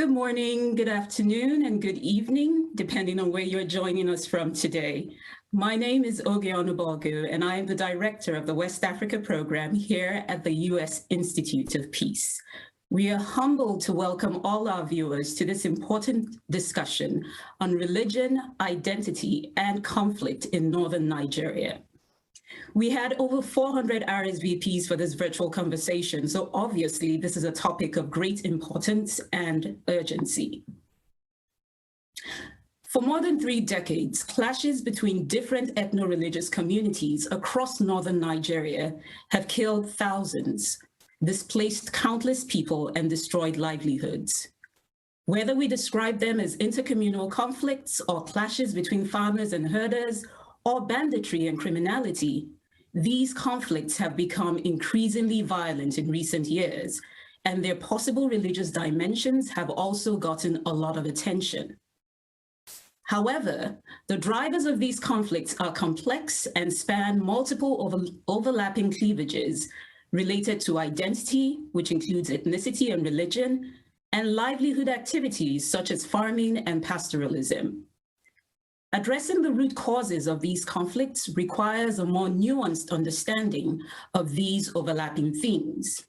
Good morning, good afternoon, and good evening, depending on where you're joining us from today. My name is Oge Onubogu, and I am the director of the West Africa program here at the U.S. Institute of Peace. We are humbled to welcome all our viewers to this important discussion on religion, identity, and conflict in northern Nigeria. We had over 400 RSVPs for this virtual conversation, so obviously this is a topic of great importance and urgency. For more than 3 decades, clashes between different ethno-religious communities across northern Nigeria have killed thousands, displaced countless people, and destroyed livelihoods. Whether we describe them as intercommunal conflicts or clashes between farmers and herders, or banditry and criminality, these conflicts have become increasingly violent in recent years, and their possible religious dimensions have also gotten a lot of attention. However, the drivers of these conflicts are complex and span multiple overlapping cleavages related to identity, which includes ethnicity and religion, and livelihood activities such as farming and pastoralism. Addressing the root causes of these conflicts requires a more nuanced understanding of these overlapping themes.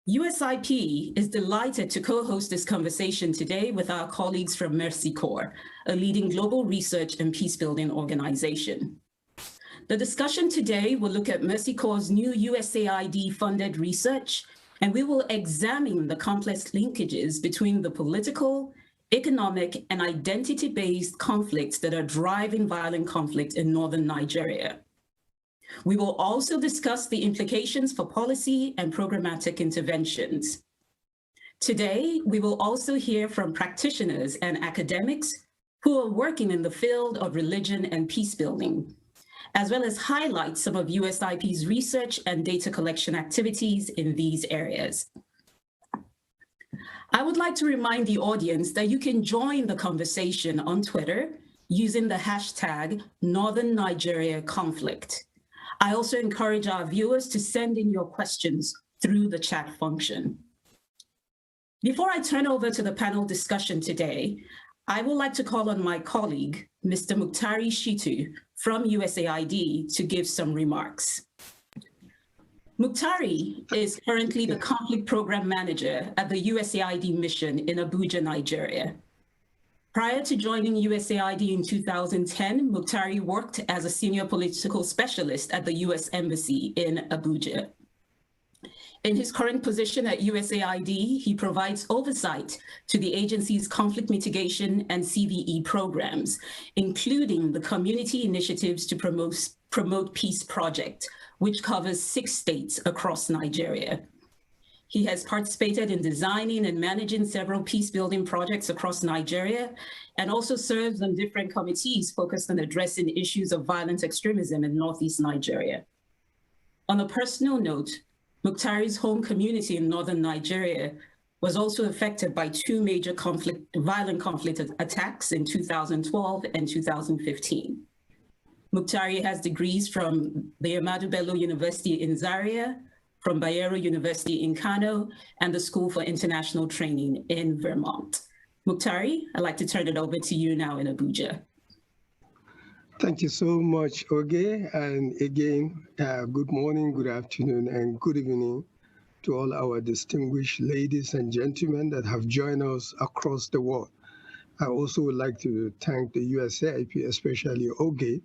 USIP is delighted to co-host this conversation today with our colleagues from Mercy Corps, a leading global research and peace-building organization. The discussion today will look at Mercy Corps' new USAID-funded research, and we will examine the complex linkages between the political, economic, and identity-based conflicts that are driving violent conflict in northern Nigeria. We will also discuss the implications for policy and programmatic interventions. Today, we will also hear from practitioners and academics who are working in the field of religion and peace building, as well as highlight some of USIP's research and data collection activities in these areas. I would like to remind the audience that you can join the conversation on Twitter using the hashtag Northern Nigeria Conflict. I also encourage our viewers to send in your questions through the chat function. Before I turn over to the panel discussion today, I would like to call on my colleague, Mr. Muktari Shitu from USAID, to give some remarks. Muktari is currently the conflict program manager at the USAID mission in Abuja, Nigeria. Prior to joining USAID in 2010, Muktari worked as a senior political specialist at the US Embassy in Abuja. In his current position at USAID, he provides oversight to the agency's conflict mitigation and CVE programs, including the Community Initiatives to Promote Peace Project, which covers 6 states across Nigeria. He has participated in designing and managing several peace-building projects across Nigeria, and also serves on different committees focused on addressing issues of violent extremism in Northeast Nigeria. On a personal note, Muktari's home community in northern Nigeria was also affected by 2 major violent conflict attacks in 2012 and 2015. Muktari has degrees from the Ahmadu Bello University in Zaria, from Bayero University in Kano, and the School for International Training in Vermont. Muktari, I'd like to turn it over to you now in Abuja. Thank you so much, Oge. And again, good morning, good afternoon, and good evening to all our distinguished ladies and gentlemen that have joined us across the world. I also would like to thank the USAIP, especially Oge,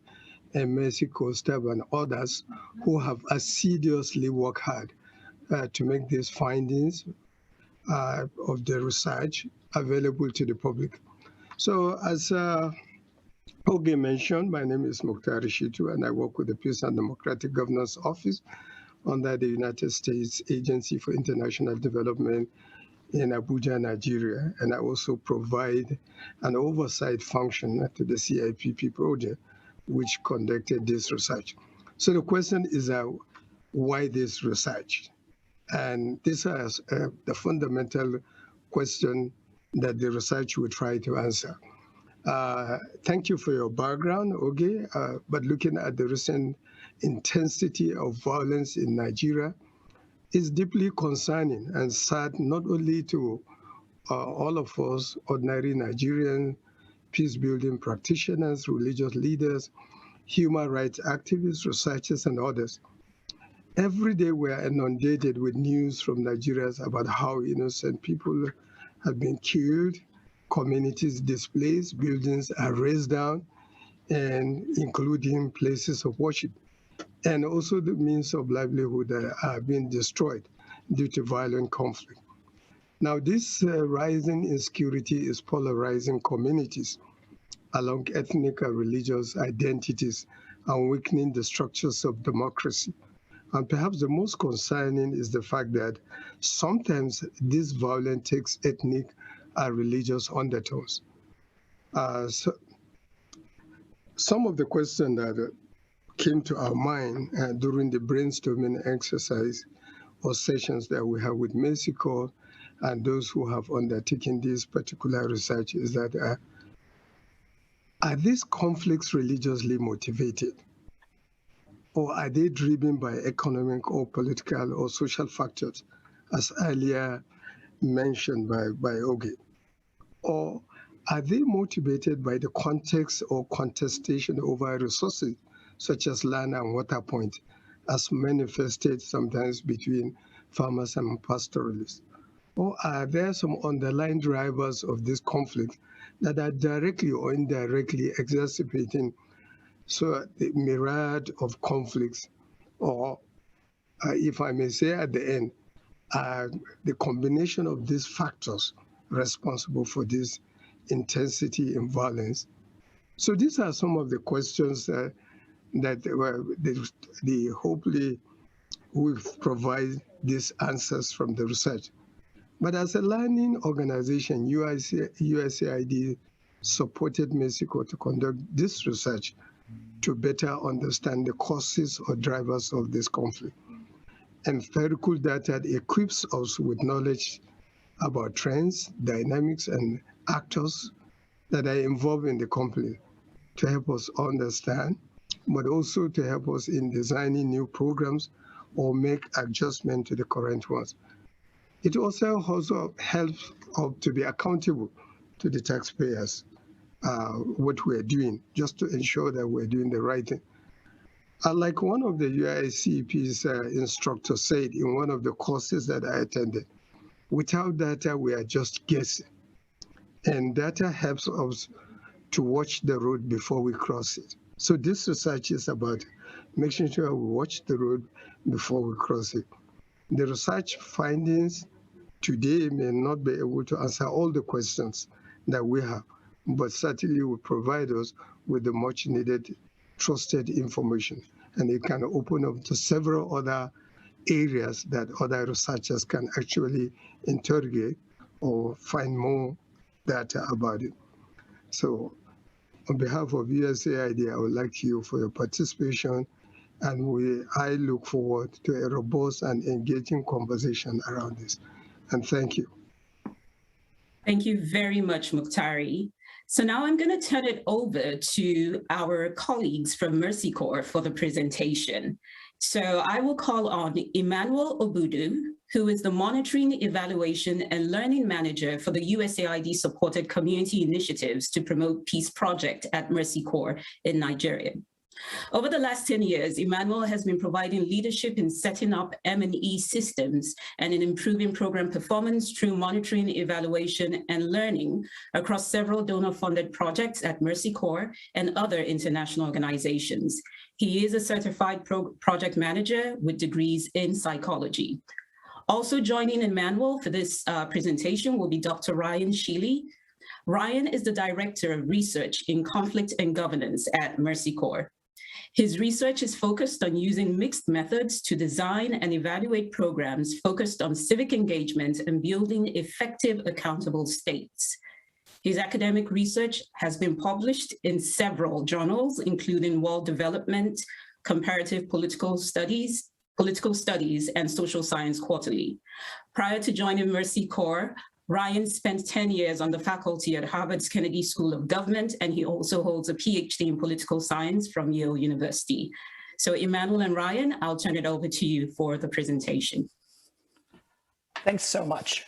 and Mercy Corps staff and others who have assiduously worked hard to make these findings of the research available to the public. So as Oge mentioned, my name is Muktari Shitu, and I work with the Peace and Democratic Governance Office under the United States Agency for International Development in Abuja, Nigeria. And I also provide an oversight function to the CIPP project, which conducted this research. So the question is, why this research? And this is the fundamental question that the research will try to answer. Thank you for your background, Oge, but looking at the recent intensity of violence in Nigeria is deeply concerning and sad, not only to all of us, ordinary Nigerian peace-building practitioners, religious leaders, human rights activists, researchers, and others. Every day we are inundated with news from Nigerians about how innocent people have been killed, communities displaced, buildings are razed down, and including places of worship, and also the means of livelihood that are being destroyed due to violent conflict. Now, this rising insecurity is polarizing communities along ethnic and religious identities and weakening the structures of democracy. And perhaps the most concerning is the fact that sometimes this violence takes ethnic and religious undertones. So some of the questions that came to our mind during the brainstorming exercise or sessions that we have with Mercy Corps and those who have undertaken this particular research is that are these conflicts religiously motivated? Or are they driven by economic or political or social factors, as earlier mentioned by Oge? Or are they motivated by the context or contestation over resources, such as land and water point, as manifested sometimes between farmers and pastoralists? Or are there some underlying drivers of this conflict that are directly or indirectly exacerbating the myriad of conflicts, or if I may say at the end, the combination of these factors responsible for this intensity in violence? So these are some of the questions that hopefully will provide these answers from the research. But as a learning organization, USAID supported Mercy Corps to conduct this research to better understand the causes or drivers of this conflict. Empirical data equips us with knowledge about trends, dynamics, and actors that are involved in the conflict to help us understand, but also to help us in designing new programs or make adjustments to the current ones. It also helps to be accountable to the taxpayers, what we're doing, just to ensure that we're doing the right thing. Like one of the UICP's instructors said in one of the courses that I attended, without data, we are just guessing. And data helps us to watch the road before we cross it. So this research is about making sure we watch the road before we cross it. The research findings today may not be able to answer all the questions that we have, but certainly will provide us with the much needed trusted information. And it can open up to several other areas that other researchers can actually interrogate or find more data about it. So on behalf of USAID, I would like you for your participation, and I look forward to a robust and engaging conversation around this. And thank you. Thank you very much, Muktari. So now I'm going to turn it over to our colleagues from Mercy Corps for the presentation. So I will call on Emmanuel Obudu, who is the Monitoring, Evaluation, and Learning Manager for the USAID-supported community initiatives to promote peace project at Mercy Corps in Nigeria. Over the last 10 years, Emmanuel has been providing leadership in setting up M&E systems and in improving program performance through monitoring, evaluation, and learning across several donor-funded projects at Mercy Corps and other international organizations. He is a certified project manager with degrees in psychology. Also joining Emmanuel for this presentation will be Dr. Ryan Sheely. Ryan is the Director of Research in Conflict and Governance at Mercy Corps. His research is focused on using mixed methods to design and evaluate programs focused on civic engagement and building effective, accountable states. His academic research has been published in several journals, including World Development, Comparative Political Studies, and Social Science Quarterly. Prior to joining Mercy Corps, Ryan spent 10 years on the faculty at Harvard's Kennedy School of Government, and he also holds a PhD in political science from Yale University. So Emmanuel and Ryan, I'll turn it over to you for the presentation. Thanks so much.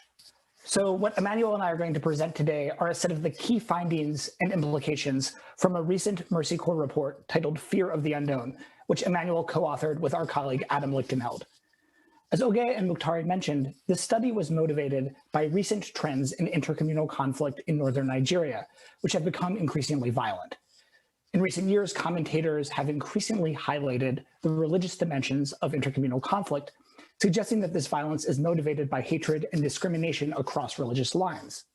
So what Emmanuel and I are going to present today are a set of the key findings and implications from a recent Mercy Corps report titled Fear of the Unknown, which Emmanuel co-authored with our colleague Adam Lichtenheld. As Oge and Mukhtari mentioned, this study was motivated by recent trends in intercommunal conflict in northern Nigeria, which have become increasingly violent. In recent years, commentators have increasingly highlighted the religious dimensions of intercommunal conflict, suggesting that this violence is motivated by hatred and discrimination across religious lines.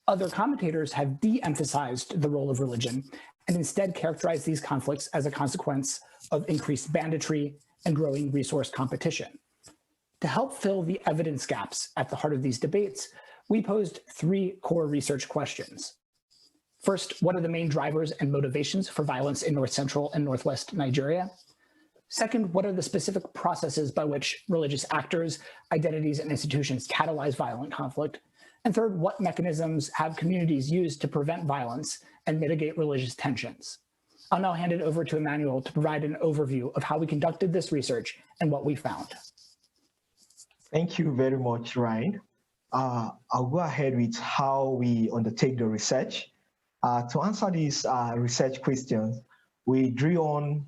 Other commentators have de-emphasized the role of religion and instead characterized these conflicts as a consequence of increased banditry and growing resource competition. To help fill the evidence gaps at the heart of these debates, we posed 3 core research questions. First, what are the main drivers and motivations for violence in North Central and Northwest Nigeria? Second, what are the specific processes by which religious actors, identities, and institutions catalyze violent conflict? And third, what mechanisms have communities used to prevent violence and mitigate religious tensions? I'll now hand it over to Emmanuel to provide an overview of how we conducted this research and what we found. Thank you very much, Ryan. I'll go ahead with how we undertake the research. To answer these research questions, we drew on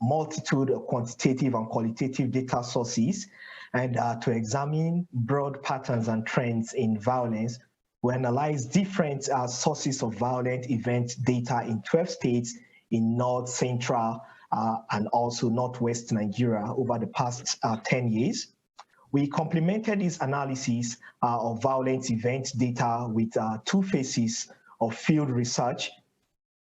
multitude of quantitative and qualitative data sources, and to examine broad patterns and trends in violence, we analyzed different sources of violent event data in 12 states in North Central and also Northwest Nigeria over the past 10 years. We complemented this analysis of violent event data with 2 phases of field research,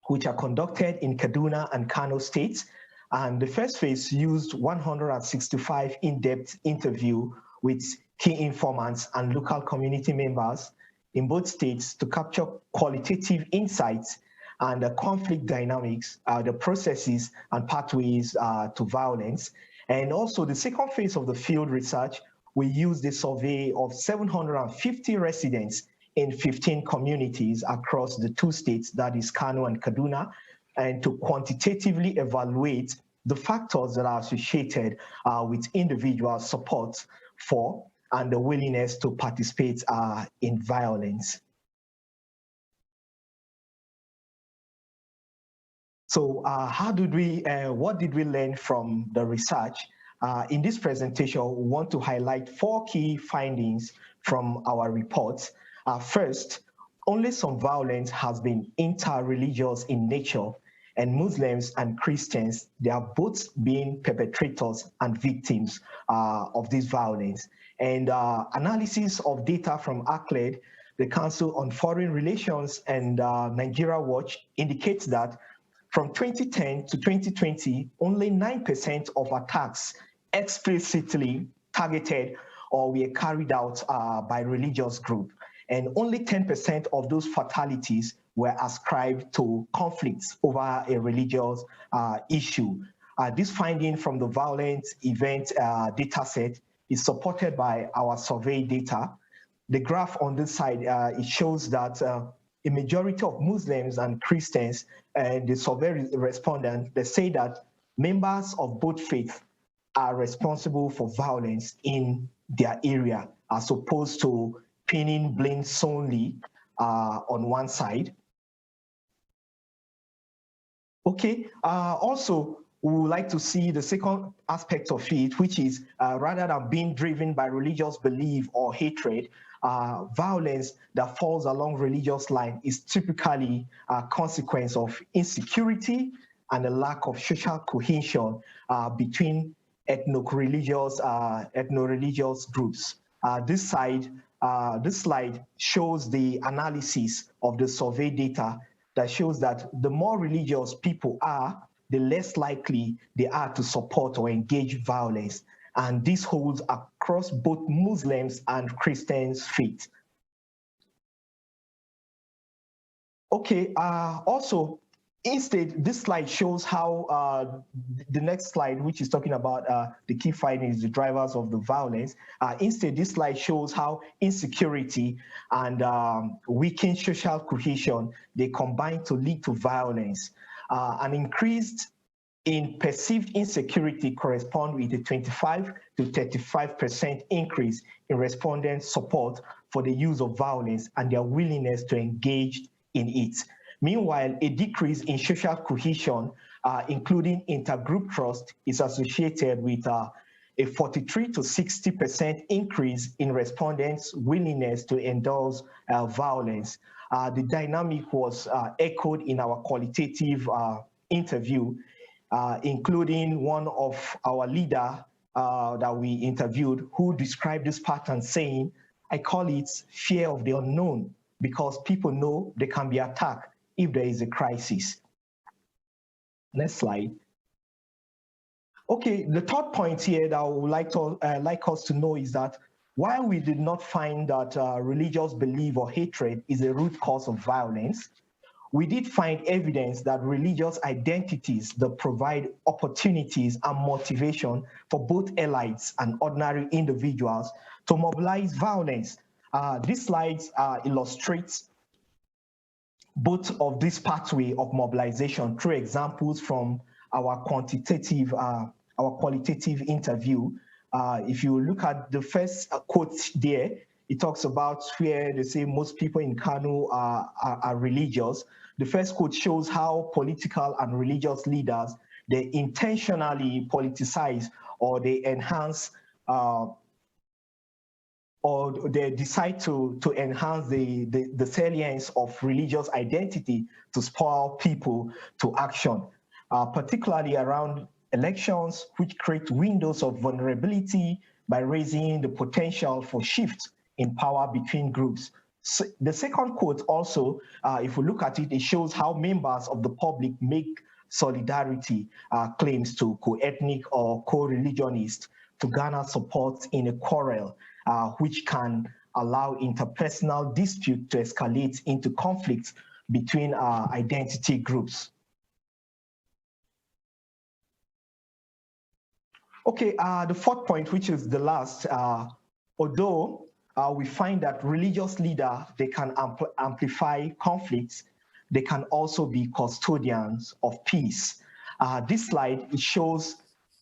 which are conducted in Kaduna and Kano states. And the first phase used 165 in-depth interviews with key informants and local community members in both states to capture qualitative insights and the conflict dynamics, the processes and pathways to violence. And also the second phase of the field research, we used a survey of 750 residents in 15 communities across the 2 states, that is Kano and Kaduna, and to quantitatively evaluate the factors that are associated with individual support for and the willingness to participate in violence. So what did we learn from the research? In this presentation, we want to highlight 4 key findings from our reports. First, only some violence has been interreligious in nature, and Muslims and Christians, they are both being perpetrators and victims of this violence. And analysis of data from ACLED, the Council on Foreign Relations, and Nigeria Watch indicates that from 2010 to 2020, only 9% of attacks explicitly targeted or were carried out by religious group. And only 10% of those fatalities were ascribed to conflicts over a religious issue. This finding from the violent event data set is supported by our survey data. The graph on this side, it shows that a majority of Muslims and Christians, the survey respondents, they say that members of both faiths are responsible for violence in their area, as opposed to pinning blame solely on one side. Okay, also, we would like to see the second aspect of it, which is rather than being driven by religious belief or hatred, violence that falls along religious line is typically a consequence of insecurity and a lack of social cohesion between ethnoreligious groups. This slide shows the analysis of the survey data that shows that the more religious people are, the less likely they are to support or engage violence. And this holds across both Muslims and Christians' faith. Okay, also, instead, this slide shows how the next slide, which is talking about the key findings, the drivers of the violence. Instead, this slide shows how insecurity and weakened social cohesion, they combine to lead to violence. An increased in perceived insecurity correspond with a 25 to 35% increase in respondent support for the use of violence and their willingness to engage in it. Meanwhile, a decrease in social cohesion, including intergroup trust, is associated with a 43 to 60% increase in respondents' willingness to endorse violence. The dynamic was echoed in our qualitative interview, including one of our leader that we interviewed who described this pattern saying, I call it fear of the unknown, because people know they can be attacked if there is a crisis. Next slide. Okay, the third point here that I would like us to know is that while we did not find that religious belief or hatred is a root cause of violence, we did find evidence that religious identities that provide opportunities and motivation for both elites and ordinary individuals to mobilize violence. These slides illustrate both of this pathway of mobilization through examples from our qualitative interview. If you look at the first quote there, it talks about where they say most people in Kano are religious. The first quote shows how political and religious leaders, they intentionally politicize or they enhance or they decide to enhance the salience of religious identity to spur people to action, particularly around elections, which create windows of vulnerability by raising the potential for shift in power between groups. So the second quote also, if we look at it, it shows how members of the public make solidarity claims to co-ethnic or co-religionists to garner support in a quarrel, which can allow interpersonal dispute to escalate into conflicts between identity groups. Okay, the fourth point, which is the last, although we find that religious leaders, they can amplify conflicts, they can also be custodians of peace. This slide, it shows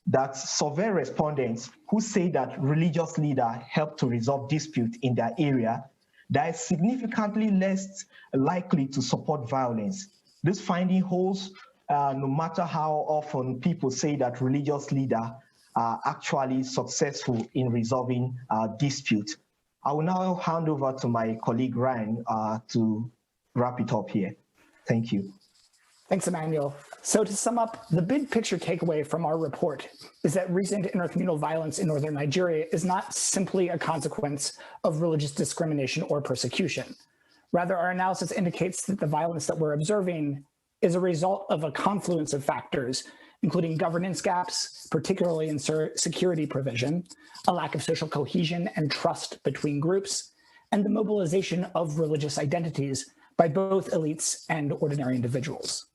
that survey respondents who say that religious leaders help to resolve dispute in their area, they are significantly less likely to support violence. This finding holds no matter how often people say that religious leaders are actually successful in resolving dispute. I will now hand over to my colleague Ryan to wrap it up here. Thank you. Thanks, Emmanuel. So to sum up, the big picture takeaway from our report is that recent intercommunal violence in northern Nigeria is not simply a consequence of religious discrimination or persecution. Rather, our analysis indicates that the violence that we're observing is a result of a confluence of factors, including governance gaps, particularly in security provision, a lack of social cohesion and trust between groups, and the mobilization of religious identities by both elites and ordinary individuals.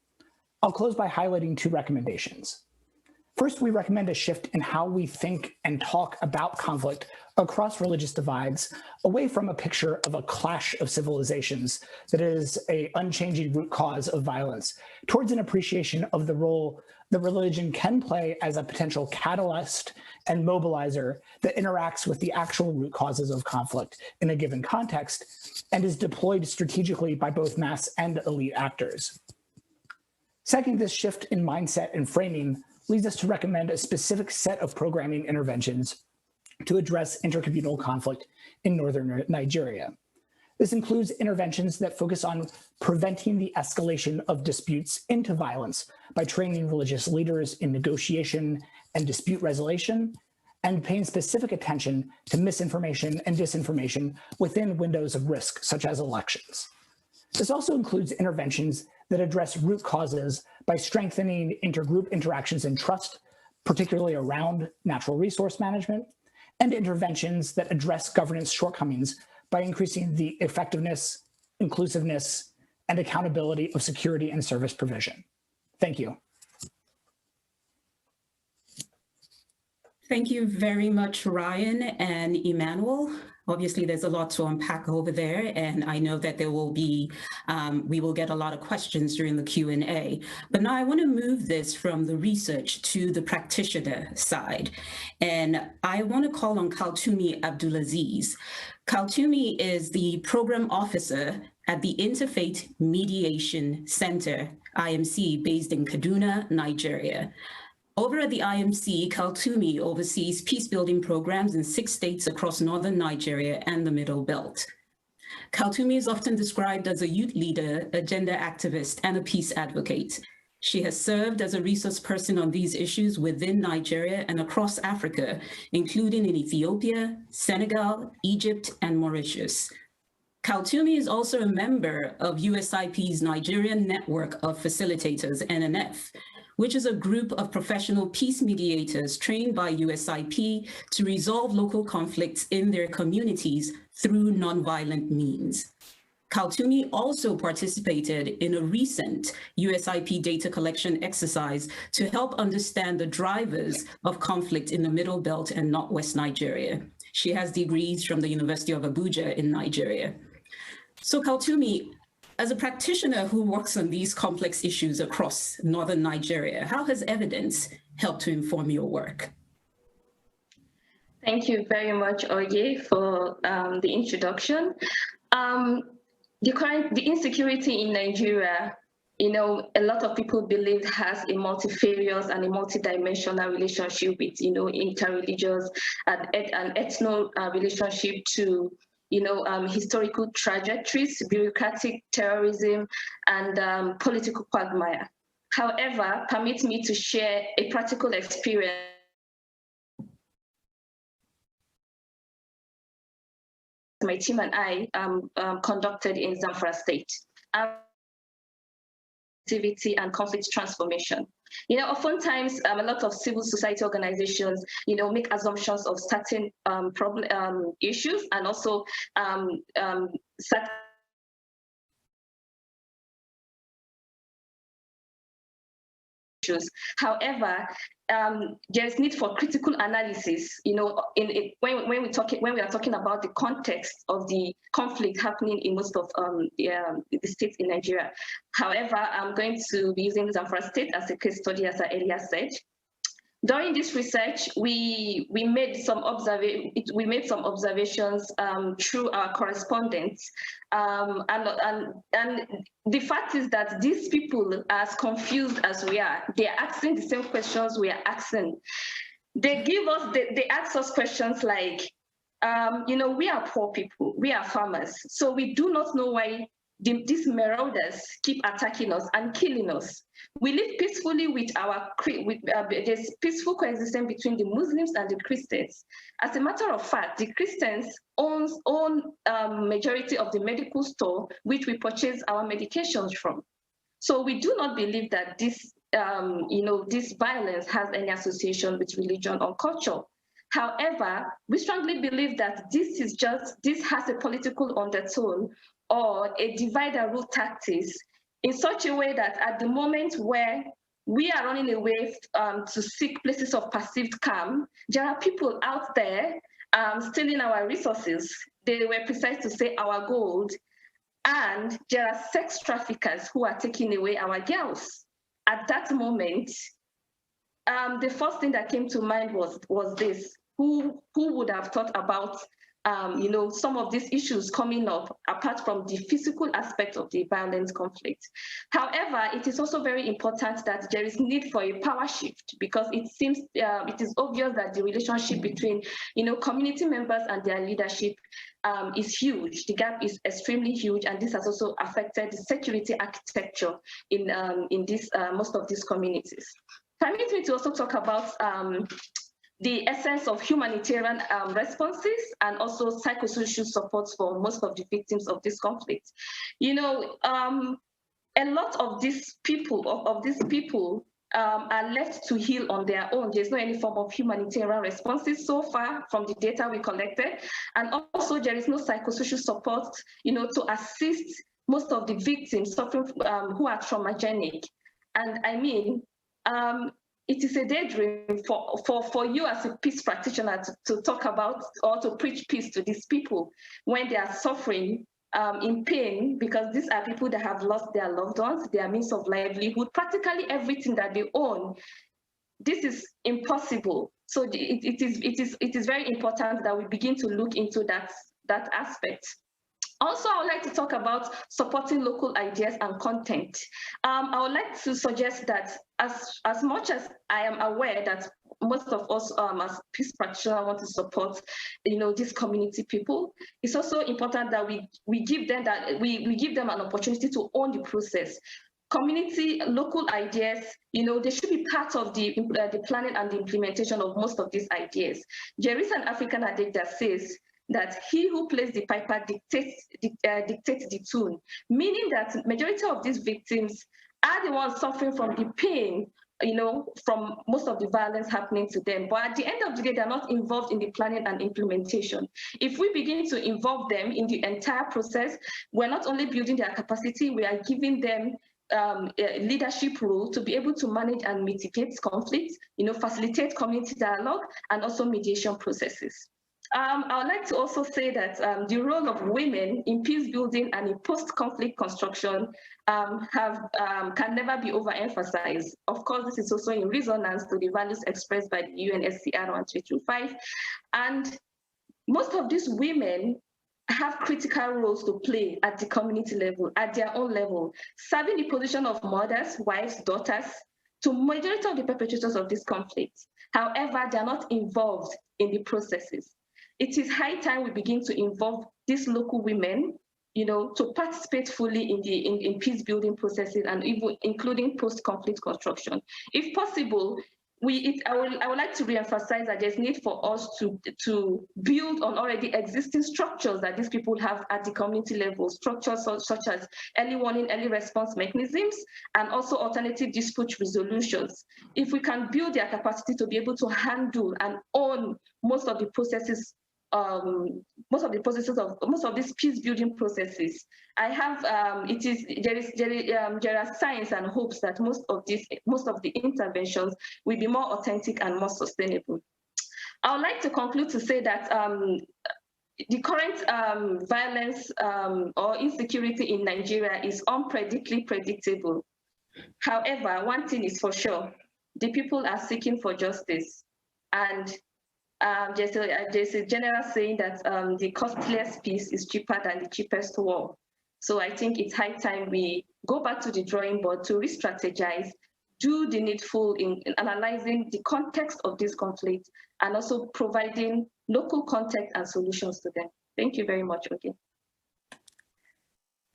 I'll close by highlighting two recommendations. First, we recommend a shift in how we think and talk about conflict across religious divides, away from a picture of a clash of civilizations that is an unchanging root cause of violence, towards an appreciation of the role that religion can play as a potential catalyst and mobilizer that interacts with the actual root causes of conflict in a given context and is deployed strategically by both mass and elite actors. Second, this shift in mindset and framing leads us to recommend a specific set of programming interventions to address intercommunal conflict in northern Nigeria. This includes interventions that focus on preventing the escalation of disputes into violence by training religious leaders in negotiation and dispute resolution, and paying specific attention to misinformation and disinformation within windows of risk, such as elections. This also includes interventions that address root causes by strengthening intergroup interactions and trust, particularly around natural resource management, and interventions that address governance shortcomings by increasing the effectiveness, inclusiveness, and accountability of security and service provision. Thank you. Thank you very much, Ryan and Emmanuel. Obviously, there's a lot to unpack over there, and I know that there will be, we will get a lot of questions during the Q&A. But now I want to move this from the research to the practitioner side. And I want to call on Kaltumi Abdulaziz. Kaltumi is the program officer at the Interfaith Mediation Center, IMC, based in Kaduna, Nigeria. Over at the IMC, Kaltumi oversees peace-building programs in 6 states across northern Nigeria and the Middle Belt. Kaltumi is often described as a youth leader, a gender activist, and a peace advocate. She has served as a resource person on these issues within Nigeria and across Africa, including in Ethiopia, Senegal, Egypt, and Mauritius. Kaltumi is also a member of USIP's Nigerian Network of Facilitators, NNF, which is a group of professional peace mediators trained by USIP to resolve local conflicts in their communities through nonviolent means. Kaltumi also participated in a recent USIP data collection exercise to help understand the drivers of conflict in the Middle Belt and Northwest Nigeria. She has degrees from the University of Abuja in Nigeria. So Kaltumi, as a practitioner who works on these complex issues across northern Nigeria, how has evidence helped to inform your work? Thank you very much, Oye, for the introduction. The insecurity in Nigeria, a lot of people believe has a multifarious and a multidimensional relationship with, interreligious and ethno relationship to, historical trajectories, bureaucratic terrorism, and political quagmire. However, permit me to share a practical experience my team and I conducted in Zamfara State. Activity and conflict transformation. Oftentimes a lot of civil society organizations, make assumptions of certain issues and also certain issues. However, there is need for critical analysis. When we are talking about the context of the conflict happening in most of the states in Nigeria. However, I'm going to be using Zamfara State as a case study, as I earlier said. During this research, we made some observations through our correspondence, and the fact is that these people, as confused as we are, they are asking the same questions we are asking. They ask us questions like, we are poor people, we are farmers, so we do not know why these marauders keep attacking us and killing us. We live peacefully with there's peaceful coexistence between the Muslims and the Christians. As a matter of fact, the Christians own majority of the medical store which we purchase our medications from. So we do not believe that this, this violence has any association with religion or culture. However, we strongly believe that this has a political undertone or a divide and rule tactics in such a way that at the moment where we are running away to seek places of perceived calm, there are people out there stealing our resources. They were precise to say our gold. And there are sex traffickers who are taking away our girls. At that moment, the first thing that came to mind was this: who would have thought about some of these issues coming up apart from the physical aspect of the violent conflict. However, it is also very important that there is need for a power shift, because it seems it is obvious that the relationship between community members and their leadership is huge. The gap is extremely huge, and this has also affected the security architecture in most of these communities. Permit me to also talk about the essence of humanitarian responses and also psychosocial support for most of the victims of this conflict. A lot of these people are left to heal on their own. There's no any form of humanitarian responses so far from the data we collected, and also there is no psychosocial support, to assist most of the victims suffering who are traumagenic. And I mean, it is a daydream for you as a peace practitioner to talk about or to preach peace to these people when they are suffering in pain, because these are people that have lost their loved ones, their means of livelihood, practically everything that they own. This is impossible. So it is very important that we begin to look into that that aspect. Also, I would like to talk about supporting local ideas and content. I would like to suggest that as much as I am aware that most of us as peace practitioners want to support, these community people, it's also important that we give them an opportunity to own the process. Community, local ideas, they should be part of the planning and the implementation of most of these ideas. There is an African adage that says that he who plays the piper dictates the tune, meaning that majority of these victims are the ones suffering from the pain, from most of the violence happening to them. But at the end of the day, they're not involved in the planning and implementation. If we begin to involve them in the entire process, we're not only building their capacity, we are giving them a leadership role to be able to manage and mitigate conflicts, facilitate community dialogue, and also mediation processes. I would like to also say that the role of women in peace building and in post-conflict construction can never be overemphasized. Of course, this is also in resonance to the values expressed by the UNSCR 1325. And most of these women have critical roles to play at the community level, at their own level, serving the position of mothers, wives, daughters, to majority of the perpetrators of this conflict. However, they are not involved in the processes. It is high time we begin to involve these local women, to participate fully in peace building processes and even including post-conflict construction. If possible, I would like to reemphasize that there's need for us to build on already existing structures that these people have at the community level, structures such as early warning, early response mechanisms, and also alternative dispute resolutions. If we can build their capacity to be able to handle and own most of the processes, most of these peace building processes, there are signs and hopes that most of the interventions will be more authentic and more sustainable. I would like to conclude to say that the current violence or insecurity in Nigeria is unpredictably predictable. However, one thing is for sure: the people are seeking for justice, and there's a general saying that the costliest peace is cheaper than the cheapest war. So I think it's high time we go back to the drawing board to re-strategize, do the needful in analyzing the context of this conflict, and also providing local context and solutions to them. Thank you very much, Oge.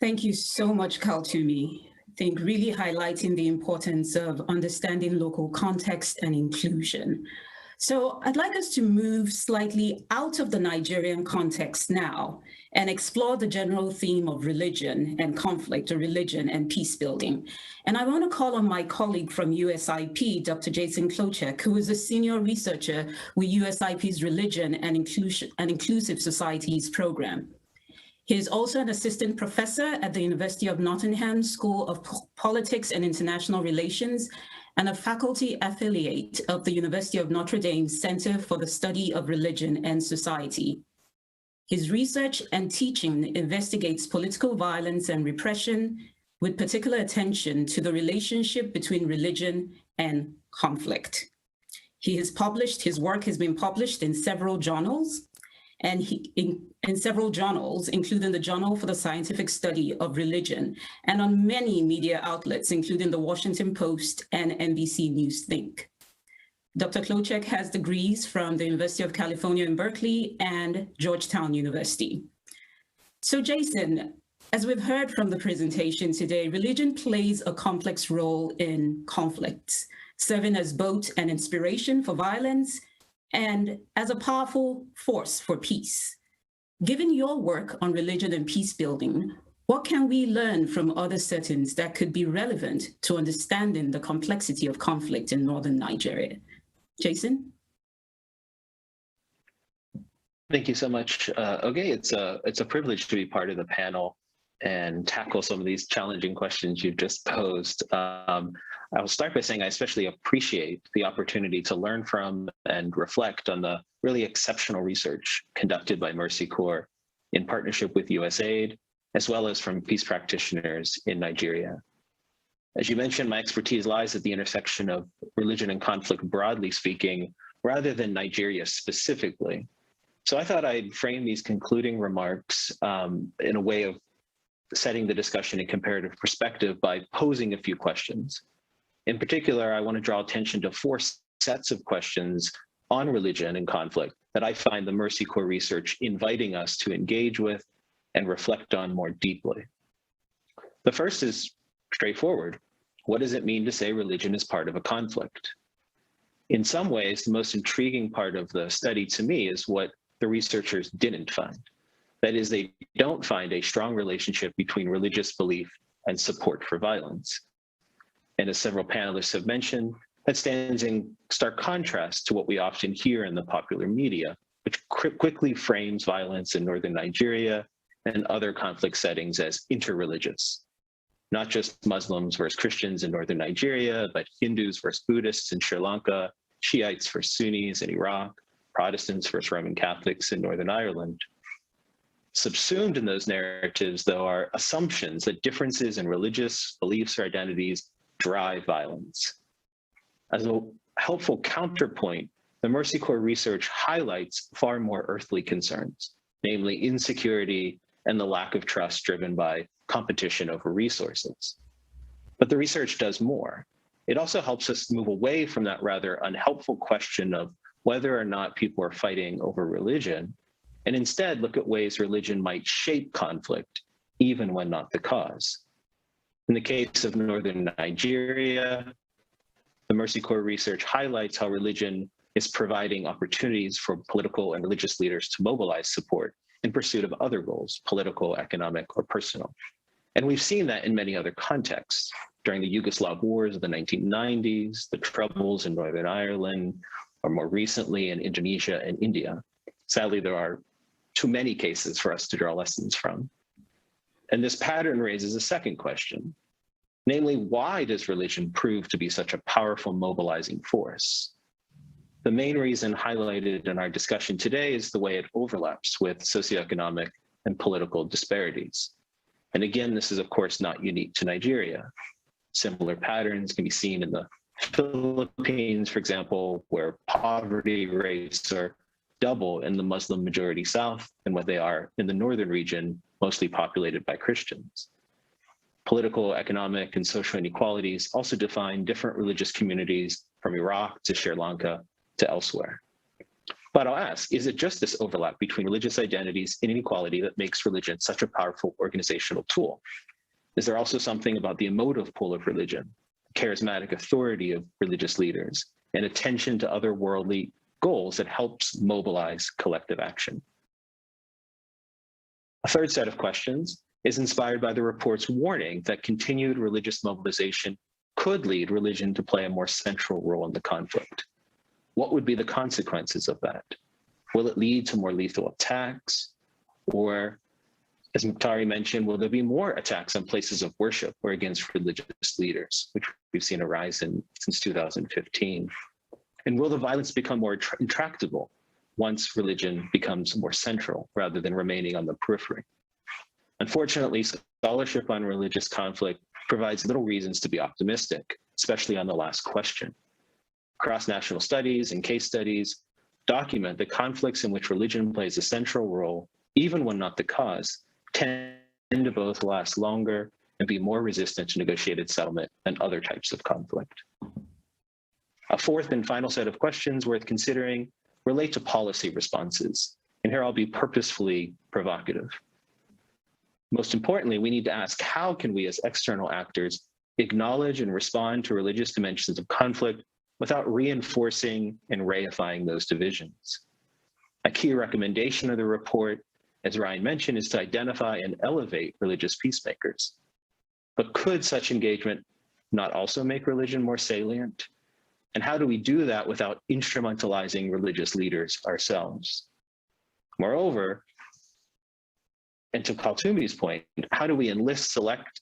Thank you so much, Kaltumi. I think really highlighting the importance of understanding local context and inclusion. So I'd like us to move slightly out of the Nigerian context now and explore the general theme of religion and conflict, or religion and peace building. And I want to call on my colleague from USIP, Dr. Jason Klochek, who is a senior researcher with USIP's Religion and Inclusive Societies program. He is also an assistant professor at the University of Nottingham School of Politics and International Relations, and a faculty affiliate of the University of Notre Dame Center for the Study of Religion and Society. His research and teaching investigates political violence and repression, with particular attention to the relationship between religion and conflict. His work has been published in several journals, and in several journals, including the Journal for the Scientific Study of Religion, and on many media outlets, including the Washington Post and NBC News Think. Dr. Klochek has degrees from the University of California in Berkeley and Georgetown University. So Jason, as we've heard from the presentation today, religion plays a complex role in conflicts, serving as both an inspiration for violence and as a powerful force for peace. Given your work on religion and peace building, what can we learn from other settings that could be relevant to understanding the complexity of conflict in northern Nigeria? Jason? Thank you so much, Oge. It's a privilege to be part of the panel and tackle some of these challenging questions you've just posed. I will start by saying I especially appreciate the opportunity to learn from and reflect on the really exceptional research conducted by Mercy Corps in partnership with USAID, as well as from peace practitioners in Nigeria. As you mentioned, my expertise lies at the intersection of religion and conflict, broadly speaking, rather than Nigeria specifically. So I thought I'd frame these concluding remarks in a way of setting the discussion in comparative perspective by posing a few questions. In particular, I want to draw attention to 4 sets of questions on religion and conflict that I find the Mercy Corps research inviting us to engage with and reflect on more deeply. The first is straightforward. What does it mean to say religion is part of a conflict? In some ways, the most intriguing part of the study to me is what the researchers didn't find. That is, they don't find a strong relationship between religious belief and support for violence. And as several panelists have mentioned, that stands in stark contrast to what we often hear in the popular media, which quickly frames violence in northern Nigeria and other conflict settings as interreligious. Not just Muslims versus Christians in northern Nigeria, but Hindus versus Buddhists in Sri Lanka, Shiites versus Sunnis in Iraq, Protestants versus Roman Catholics in Northern Ireland. Subsumed in those narratives, though, are assumptions that differences in religious beliefs or identities drive violence. As a helpful counterpoint, the Mercy Corps research highlights far more earthly concerns, namely insecurity and the lack of trust driven by competition over resources. But the research does more. It also helps us move away from that rather unhelpful question of whether or not people are fighting over religion, and instead look at ways religion might shape conflict, even when not the cause. In the case of northern Nigeria, the Mercy Corps research highlights how religion is providing opportunities for political and religious leaders to mobilize support in pursuit of other goals, political, economic, or personal. And we've seen that in many other contexts. During the Yugoslav wars of the 1990s, the troubles in Northern Ireland, or more recently in Indonesia and India. Sadly, there are too many cases for us to draw lessons from. And this pattern raises a second question, namely, why does religion prove to be such a powerful mobilizing force? The main reason highlighted in our discussion today is the way it overlaps with socioeconomic and political disparities. And again, this is of course not unique to Nigeria. Similar patterns can be seen in the Philippines, for example, where poverty rates are double in the Muslim majority South than what they are in the northern region, mostly populated by Christians. Political, economic, and social inequalities also define different religious communities from Iraq to Sri Lanka to elsewhere. But I'll ask, is it just this overlap between religious identities and inequality that makes religion such a powerful organizational tool? Is there also something about the emotive pull of religion, charismatic authority of religious leaders, and attention to other worldly goals that helps mobilize collective action? A third set of questions is inspired by the report's warning that continued religious mobilization could lead religion to play a more central role in the conflict. What would be the consequences of that? Will it lead to more lethal attacks? Or, as Muktari mentioned, will there be more attacks on places of worship or against religious leaders, which we've seen a rise in since 2015? And will the violence become more intractable once religion becomes more central rather than remaining on the periphery? Unfortunately, scholarship on religious conflict provides little reasons to be optimistic, especially on the last question. Cross-national studies and case studies document that conflicts in which religion plays a central role, even when not the cause, tend to both last longer and be more resistant to negotiated settlement than other types of conflict. A fourth and final set of questions worth considering relate to policy responses. And here I'll be purposefully provocative. Most importantly, we need to ask, how can we as external actors acknowledge and respond to religious dimensions of conflict without reinforcing and reifying those divisions? A key recommendation of the report, as Ryan mentioned, is to identify and elevate religious peacemakers. But could such engagement not also make religion more salient? And how do we do that without instrumentalizing religious leaders ourselves? Moreover, and to Kaltumi's point, how do we enlist select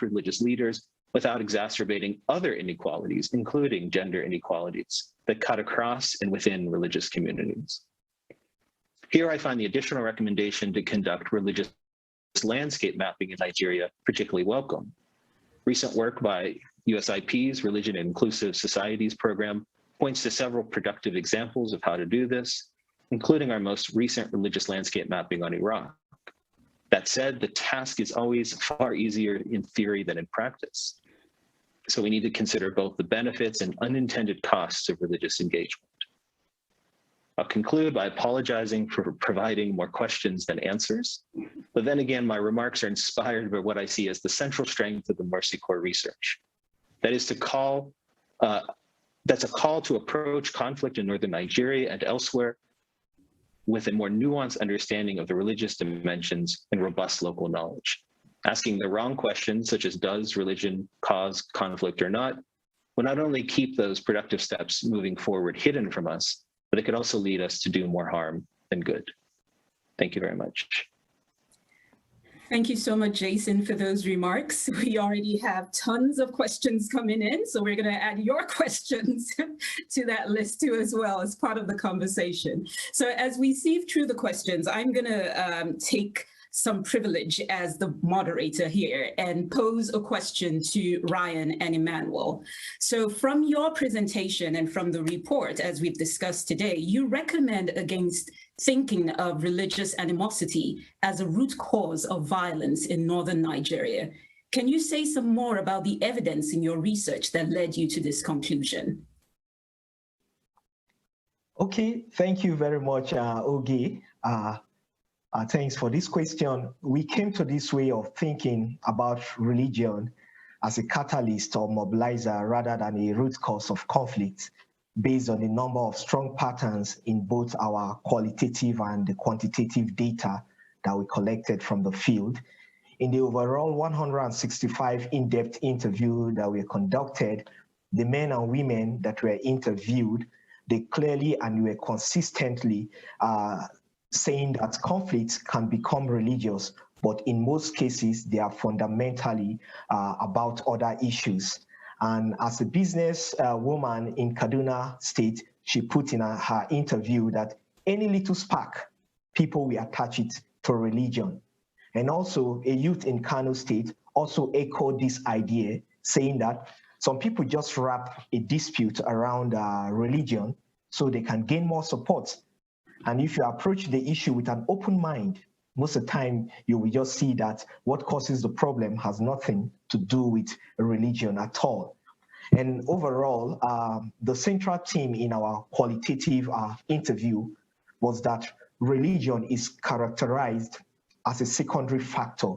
religious leaders without exacerbating other inequalities, including gender inequalities that cut across and within religious communities? Here I find the additional recommendation to conduct religious landscape mapping in Nigeria particularly welcome. Recent work by USIP's Religion and Inclusive Societies program points to several productive examples of how to do this. including our most recent religious landscape mapping on Iraq. That said, the task is always far easier in theory than in practice. So we need to consider both the benefits and unintended costs of religious engagement. I'll conclude by apologizing for providing more questions than answers, but then again, my remarks are inspired by what I see as the central strength of the Mercy Corps research. That is that's a call to approach conflict in northern Nigeria and elsewhere with a more nuanced understanding of the religious dimensions and robust local knowledge. Asking the wrong questions, such as does religion cause conflict or not, will not only keep those productive steps moving forward hidden from us, but it could also lead us to do more harm than good. Thank you very much. Thank you so much, Jason, for those remarks. We already have tons of questions coming in, so we're going to add your questions to that list too as well as part of the conversation. So as we sieve through the questions, I'm going to take some privilege as the moderator here and pose a question to Ryan and Emmanuel. So from your presentation and from the report, as we've discussed today, you recommend against thinking of religious animosity as a root cause of violence in northern Nigeria. Can you say some more about the evidence in your research that led you to this conclusion? Okay, thank you very much, Oge. Thanks for this question. We came to this way of thinking about religion as a catalyst or mobilizer rather than a root cause of conflict, based on the number of strong patterns in both our qualitative and the quantitative data that we collected from the field. In the overall 165 in-depth interview that we conducted, the men and women that were interviewed, they clearly and were consistently saying that conflicts can become religious, but in most cases, they are fundamentally about other issues. And as a business woman in Kaduna State, she put in her interview that any little spark, people will attach it to religion. And also a youth in Kano State also echoed this idea, saying that some people just wrap a dispute around religion so they can gain more support. And if you approach the issue with an open mind, most of the time you will just see that what causes the problem has nothing to do with religion at all. And overall, the central theme in our qualitative interview was that religion is characterized as a secondary factor,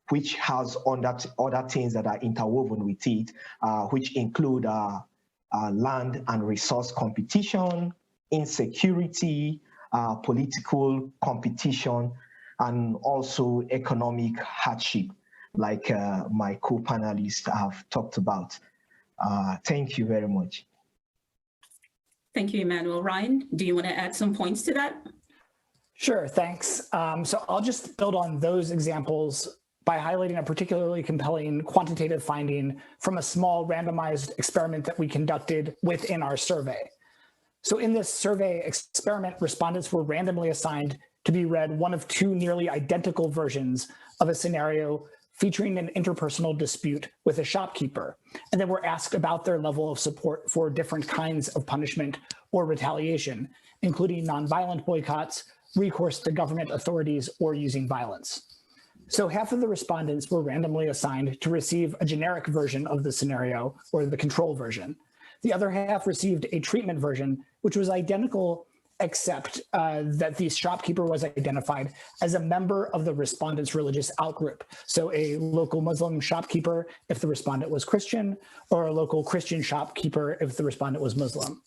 which has other things that are interwoven with it, which include land and resource competition, insecurity, political competition, and also economic hardship, like my co-panelists have talked about. Thank you very much. Thank you, Emmanuel. Ryan, do you want to add some points to that? Sure, thanks. So I'll just build on those examples by highlighting a particularly compelling quantitative finding from a small randomized experiment that we conducted within our survey. So in this survey experiment, respondents were randomly assigned to be read one of two nearly identical versions of a scenario featuring an interpersonal dispute with a shopkeeper, and then were asked about their level of support for different kinds of punishment or retaliation, including nonviolent boycotts, recourse to government authorities, or using violence. So half of the respondents were randomly assigned to receive a generic version of the scenario, or the control version. The other half received a treatment version, which was identical, except that the shopkeeper was identified as a member of the respondent's religious outgroup. So a local Muslim shopkeeper if the respondent was Christian, or a local Christian shopkeeper if the respondent was Muslim.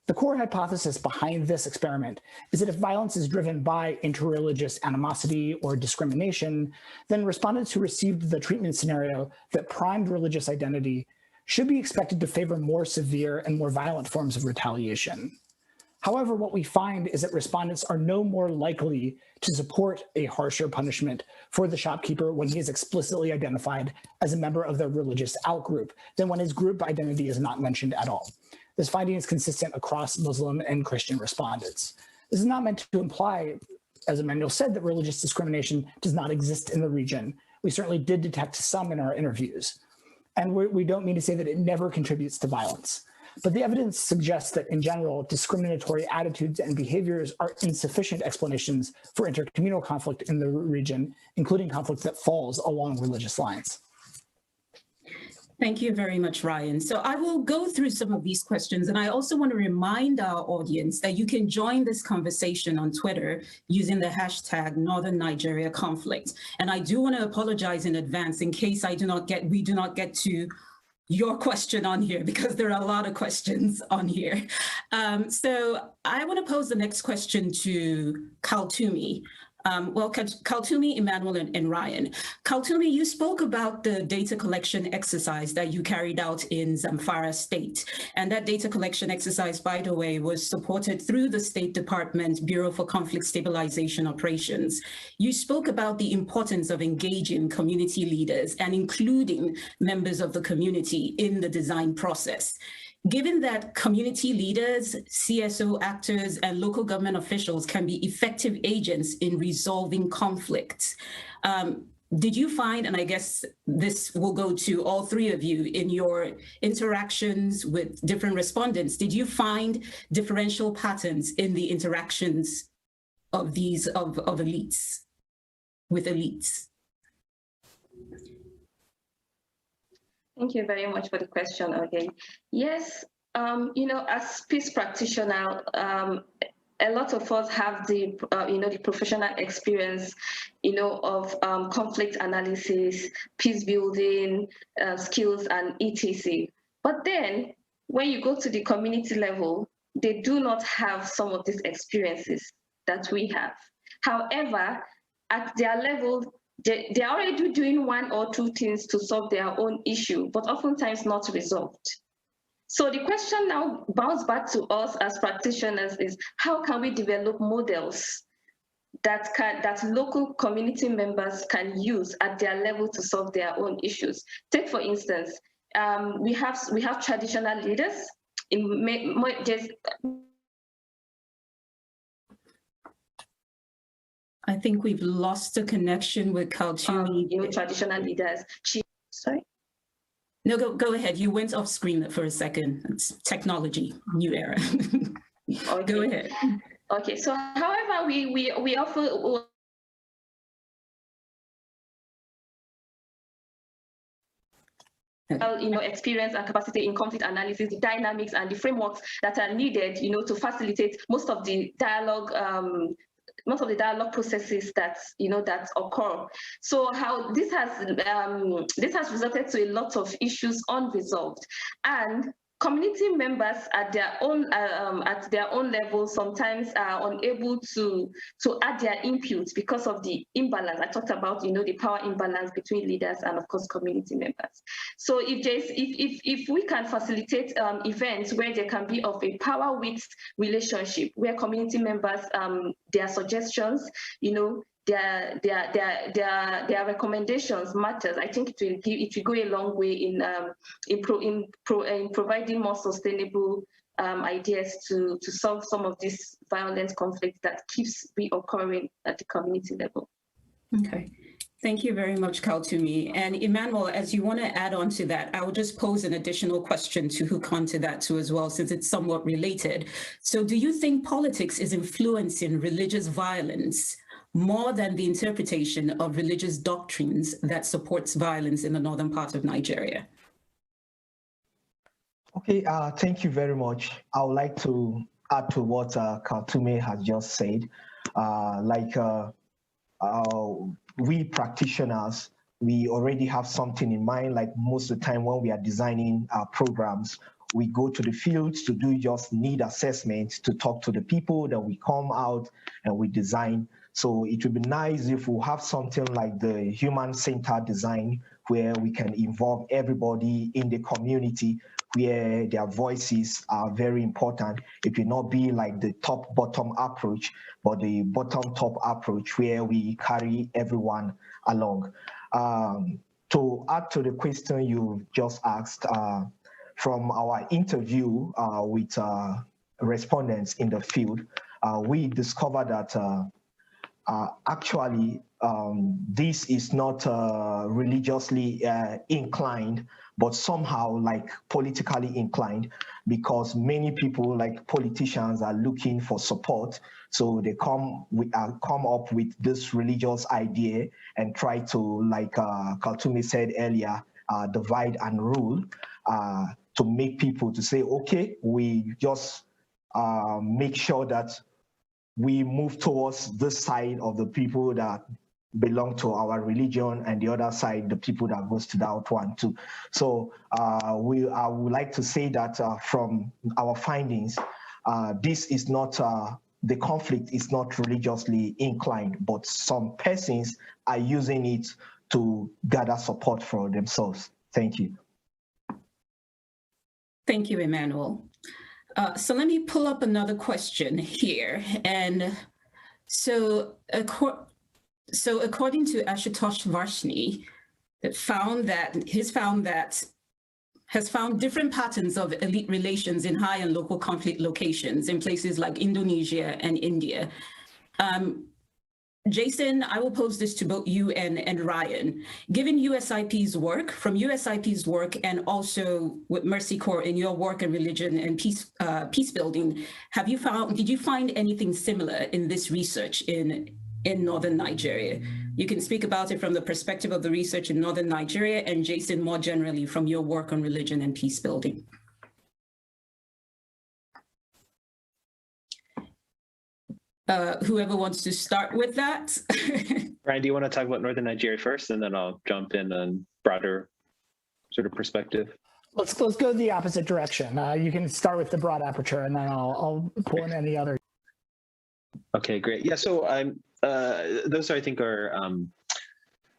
The core hypothesis behind this experiment is that if violence is driven by interreligious animosity or discrimination, then respondents who received the treatment scenario that primed religious identity should be expected to favor more severe and more violent forms of retaliation. However, what we find is that respondents are no more likely to support a harsher punishment for the shopkeeper when he is explicitly identified as a member of their religious outgroup than when his group identity is not mentioned at all. This finding is consistent across Muslim and Christian respondents. This is not meant to imply, as Emmanuel said, that religious discrimination does not exist in the region. We certainly did detect some in our interviews. And we don't mean to say that it never contributes to violence. but the evidence suggests that in general, discriminatory attitudes and behaviors are insufficient explanations for intercommunal conflict in the region, including conflict that falls along religious lines. Thank you very much, Ryan. So I will go through some of these questions, and I also want to remind our audience that you can join this conversation on Twitter using the hashtag Northern Nigeria Conflict. And I do want to apologize in advance in case we do not get to your question on here, because there are a lot of questions on here. So I want to pose the next question to Kaltumi. Kaltumi, Emmanuel, and Ryan. Kaltumi, you spoke about the data collection exercise that you carried out in Zamfara State. And that data collection exercise, by the way, was supported through the State Department Bureau for Conflict Stabilization Operations. You spoke about the importance of engaging community leaders and including members of the community in the design process. Given that community leaders, CSO actors, and local government officials can be effective agents in resolving conflicts, did you find, and I guess this will go to all three of you, in your interactions with different respondents, did you find differential patterns in the interactions of these, of elites, with elites? Thank you very much for the question again. Yes, as peace practitioner, a lot of us have the, the professional experience, of conflict analysis, peace building, skills, and etc. But then, when you go to the community level, they do not have some of these experiences that we have. However, at their level, they're already doing one or two things to solve their own issue, but oftentimes not resolved. So the question now bounces back to us as practitioners is, how can we develop models that local community members can use at their level to solve their own issues? Take, for instance, we have traditional leaders I think we've lost the connection with Kaltumi. Traditional leaders. Sorry? No, go ahead. You went off screen for a second. It's technology, new era. Okay. Go ahead. Okay. So, however, we offer. Experience and capacity in conflict analysis, the dynamics and the frameworks that are needed, to facilitate most of the dialogue processes that occur. So how this has resulted to a lot of issues unresolved, and community members at their own level sometimes are unable to add their input because of the imbalance. I talked about the power imbalance between leaders and of course community members. So if we can facilitate events where there can be of a power width relationship, where community members their suggestions, their recommendations matters, I think it will go a long way in providing more sustainable ideas to solve some of this violent conflict that keeps reoccurring at the community level. Okay. Thank you very much, Kaltumi. And Emmanuel, as you want to add on to that, I will just pose an additional question to hook onto that too as well, since it's somewhat related. So do you think politics is influencing religious violence more than the interpretation of religious doctrines that supports violence in the northern part of Nigeria? Okay, thank you very much. I would like to add to what Kaltumi has just said. We practitioners, we already have something in mind. Like most of the time when we are designing our programs, we go to the fields to do just need assessments, to talk to the people, that we come out and we design. So it would be nice if we have something like the human-centered design, where we can involve everybody in the community, where their voices are very important. It will not be like the top-bottom approach, but the bottom-top approach, where we carry everyone along. To add to the question you just asked, from our interview with respondents in the field, we discovered that actually, this is not religiously inclined, but somehow like politically inclined, because many people, like politicians, are looking for support. So they come up with this religious idea and try to, like Kaltume said earlier, divide and rule, to make people to say, okay, we just make sure that we move towards this side of the people that belong to our religion, and the other side, the people that goes to that one too. So I would like to say that from our findings, this is not, the conflict is not religiously inclined, but some persons are using it to gather support for themselves. Thank you. Thank you, Emmanuel. So let me pull up another question here. And so according to Ashutosh Varshney, has found different patterns of elite relations in high and local conflict locations in places like Indonesia and India. Jason, I will pose this to both you and Ryan. Given USIP's work, and also with Mercy Corps in your work in religion and peace building, did you find anything similar in this research in northern Nigeria? You can speak about it from the perspective of the research in northern Nigeria, and Jason, more generally from your work on religion and peace building. Whoever wants to start with that. Ryan, do you want to talk about northern Nigeria first, and then I'll jump in on broader sort of perspective? Let's go the opposite direction. You can start with the broad aperture, and then I'll pull in any other. Okay, great. Yeah, so those I think are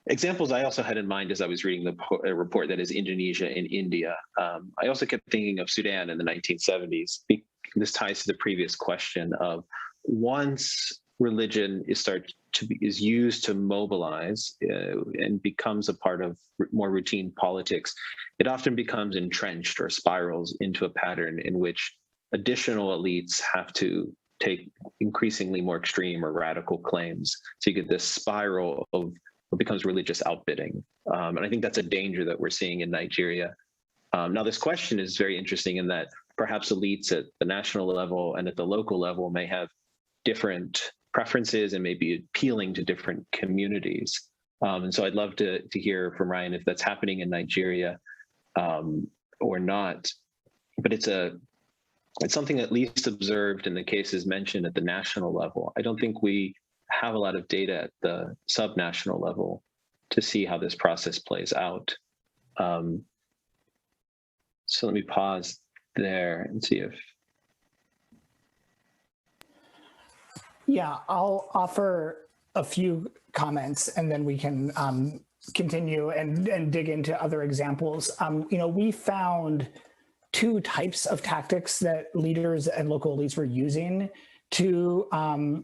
examples I also had in mind as I was reading the report, that is Indonesia and India. I also kept thinking of Sudan in the 1970s. This ties to the previous question of, once religion is used to mobilize and becomes a part of more routine politics, it often becomes entrenched or spirals into a pattern in which additional elites have to take increasingly more extreme or radical claims. So you get this spiral of what becomes religious outbidding. And I think that's a danger that we're seeing in Nigeria. Now, this question is very interesting in that perhaps elites at the national level and at the local level may have different preferences and may be appealing to different communities. And so I'd love to hear from Ryan if that's happening in Nigeria or not. But it's something at least observed in the cases mentioned at the national level. I don't think we have a lot of data at the subnational level to see how this process plays out. So let me pause there and see if. Yeah, I'll offer a few comments, and then we can continue and dig into other examples. We found two types of tactics that leaders and local elites were using to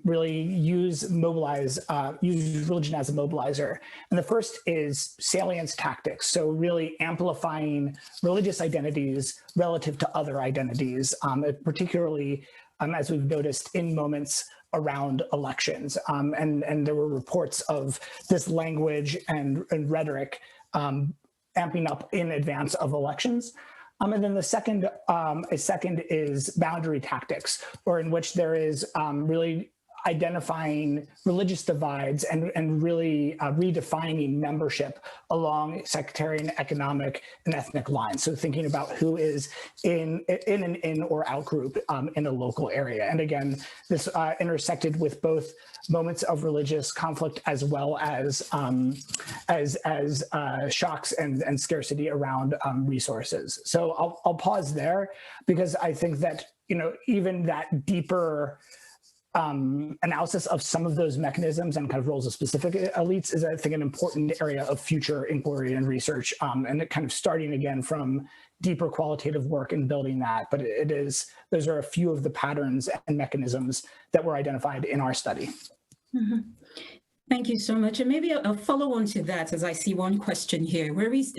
really use religion as a mobilizer. And the first is salience tactics. So really amplifying religious identities relative to other identities, particularly as we've noticed in moments around elections. And there were reports of this language and rhetoric amping up in advance of elections. And then the second is boundary tactics, or in which there is really identifying religious divides and really redefining membership along sectarian, economic, and ethnic lines. So thinking about who is in an in or out group in a local area. And again, this intersected with both moments of religious conflict as well as shocks and scarcity around resources. So I'll pause there, because I think that even that deeper analysis of some of those mechanisms and kind of roles of specific elites is, I think, an important area of future inquiry and research, and it kind of starting again from deeper qualitative work and building that. But those are a few of the patterns and mechanisms that were identified in our study. Mm-hmm. Thank you so much. And maybe a follow-on to that, as I see one question here, where it's,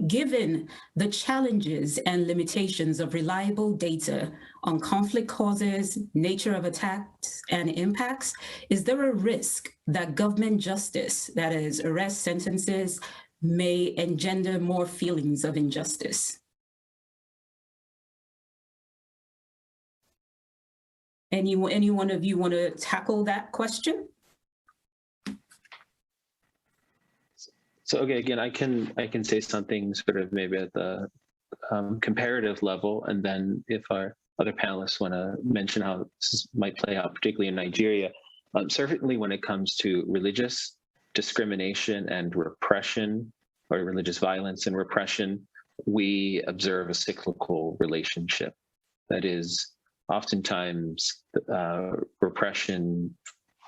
given the challenges and limitations of reliable data on conflict causes, nature of attacks and impacts, is there a risk that government justice, that is arrest sentences, may engender more feelings of injustice? Any one of you want to tackle that question? So okay, again, I can say something sort of maybe at the comparative level, and then if our other panelists want to mention how this might play out, particularly in Nigeria, certainly when it comes to religious discrimination and repression, or religious violence and repression, we observe a cyclical relationship. That is, oftentimes repression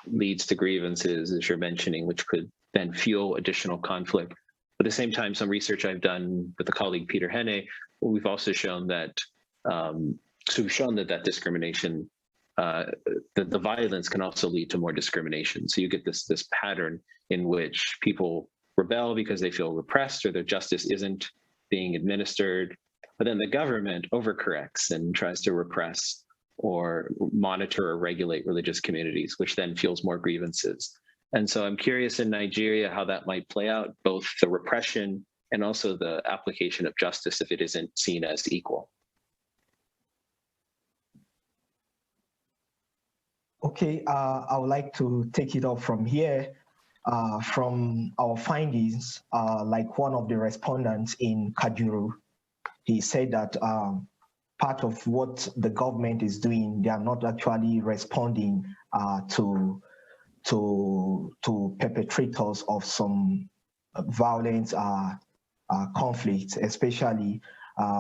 leads to grievances, as you're mentioning, which could then fuel additional conflict. At the same time, some research I've done with a colleague, Peter Henne, we've also shown that, that discrimination, the violence can also lead to more discrimination. So you get this pattern in which people rebel because they feel repressed or their justice isn't being administered, but then the government overcorrects and tries to repress or monitor or regulate religious communities, which then fuels more grievances. And so I'm curious in Nigeria how that might play out, both the repression and also the application of justice if it isn't seen as equal. Okay, I would like to take it up from here. From our findings, like one of the respondents in Kajuru, he said that part of what the government is doing, they are not actually responding to perpetrators of some violent conflicts, especially